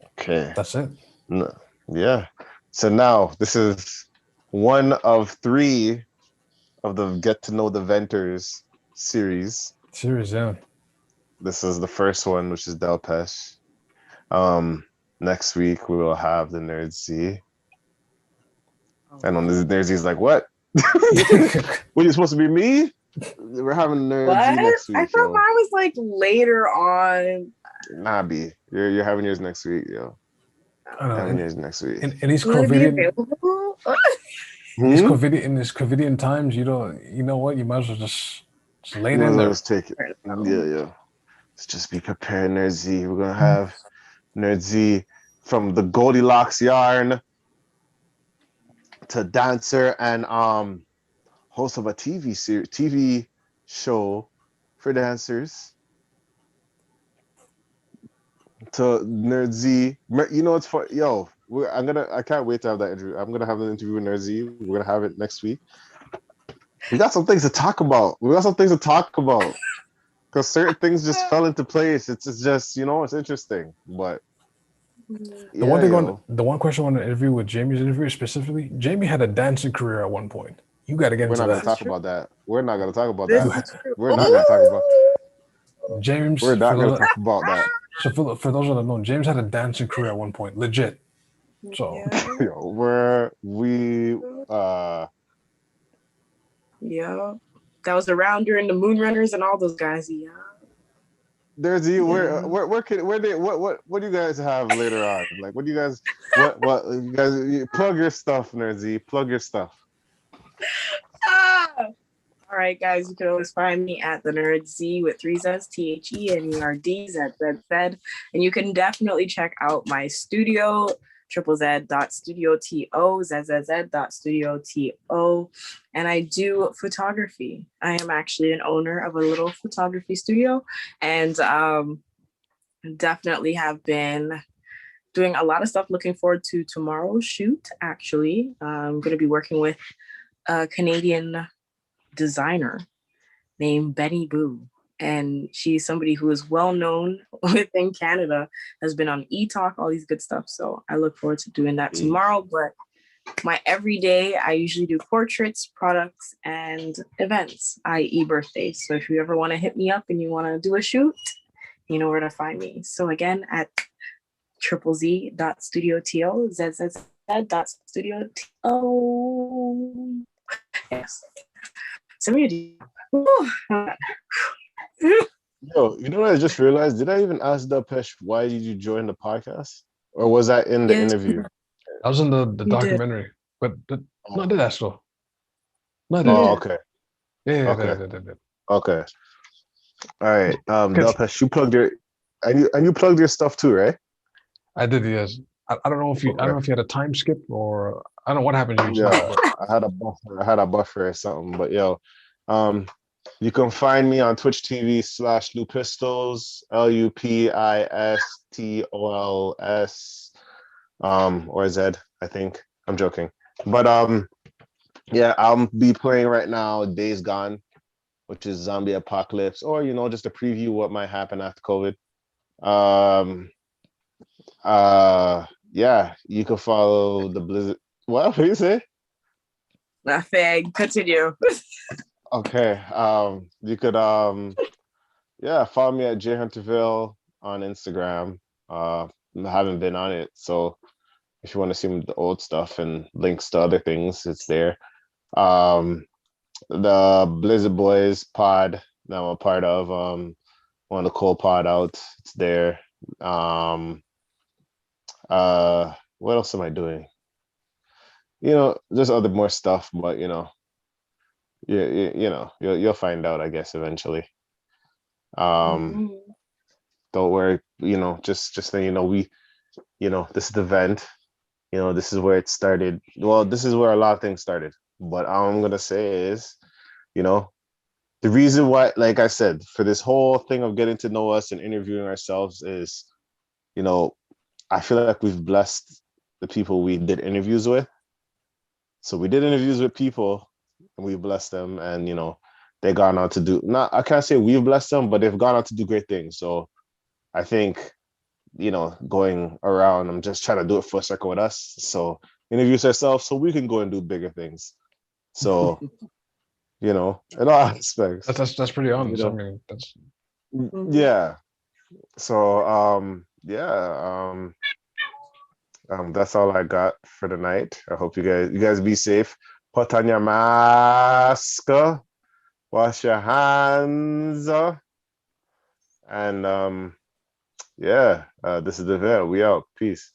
S1: Okay.
S2: That's it.
S1: No, yeah. So now this is one of 3 of the Get to Know the Venters series.
S2: Serious, yeah.
S1: This is the first one, which is Delpesh. Next week we will have the Nerd Z. And on the Nerd Z's like, what? What, you supposed to be me? We're having Nerd Z next week.
S3: I thought I was like later on.
S1: Nah, B. You're having yours next week, yo.
S2: I know.
S1: Having yours next week.
S2: In these
S3: Will it be
S2: COVIDian,
S3: available?
S2: in these COVIDian times, you know what? You might as well just lay it in there.
S1: Let's take it. Yeah. Let's just be prepared, Nerd Z. We're gonna have Nerd Z from the Goldilocks yarn to dancer and host of a TV show for dancers to Nerd Z. You know, it's fun. Yo, I can't wait to have that interview. I'm gonna have an interview with Nerd Z. We're gonna have it next week. We got some things to talk about. Because certain things just fell into place. It's just, it's interesting. But
S2: the one question I want to interview with Jamie's interview specifically, Jamie had a dancing career at one point. You got to get into that.
S1: We're not going to talk about that. We're not going to talk about
S2: James.
S1: We're not going to talk about that.
S2: So for those that don't know, James had a dancing career at one point, legit. So
S3: yeah, that was around during the Moonrunners and all those guys. Yeah.
S1: There's you. What do you guys have later on? Like, what do you guys? What you guys? Plug your stuff, Nerd Z. Plug your stuff.
S3: All right, guys. You can always find me at the Nerd Z with 3 Z's, TheNerds at ZZZ, and you can definitely check out my studio. ZZZ.studioto, ZZZ.studioto, and I do photography. I am actually an owner of a little photography studio, and definitely have been doing a lot of stuff. Looking forward to tomorrow's shoot. Actually, I'm going to be working with a Canadian designer named Benny Boo. And she's somebody who is well known within Canada, has been on eTalk, all these good stuff. So I look forward to doing that tomorrow. But my everyday, I usually do portraits, products, and events, i.e. birthdays. So if you ever want to hit me up and you want to do a shoot, you know where to find me. So again, at ZZZ.studioto, ZZZ.studioto. Yes. So
S1: Yo, you know what I just realized? Did I even ask Delpesh why did you join the podcast? Or was that in the interview?
S2: I was in the documentary. But no, I did ask though. No,
S1: okay.
S2: Yeah.
S1: Okay. All right. Delpesh, you plugged you plugged your stuff too, right?
S2: I did, yes. I don't know if you had a time skip or I don't know what happened to you.
S1: Yeah, I had a buffer or something, but yo, you can find me on Twitch TV /Lupistols, LUPISTOLS, or Z, I think. I'm joking. But yeah, I'll be playing right now Days Gone, which is zombie apocalypse, or just a preview what might happen after COVID. Yeah, you can follow the Blizzard. What do you say?
S3: Nothing. Continue.
S1: Okay. You could follow me at jhunterville on Instagram. I haven't been on it, so if you want to see the old stuff and links to other things, it's there. The Blizzard Boys pod that I'm a part of, one of the cool pod out, it's there. What else am I doing? There's other more stuff, but you'll find out, I guess, eventually. Don't worry, just so we, this is the vent, this is where it started. Well, this is where a lot of things started, but all I'm gonna say is, the reason why, like I said, for this whole thing of getting to know us and interviewing ourselves is, I feel like we've blessed the people we did interviews with. So we did interviews with people and we blessed them, and they gone on to do, not, I can't say we've blessed them, but they've gone on to do great things. So I think, going around, I'm just trying to do it for a circle with us. So introduce ourselves so we can go and do bigger things. So, in all aspects.
S2: That's pretty honest. I
S1: know.
S2: mean, that's
S1: Yeah. So that's all I got for the night. I hope you guys be safe. Put on your mask, wash your hands, and this is the Veil. We out. Peace.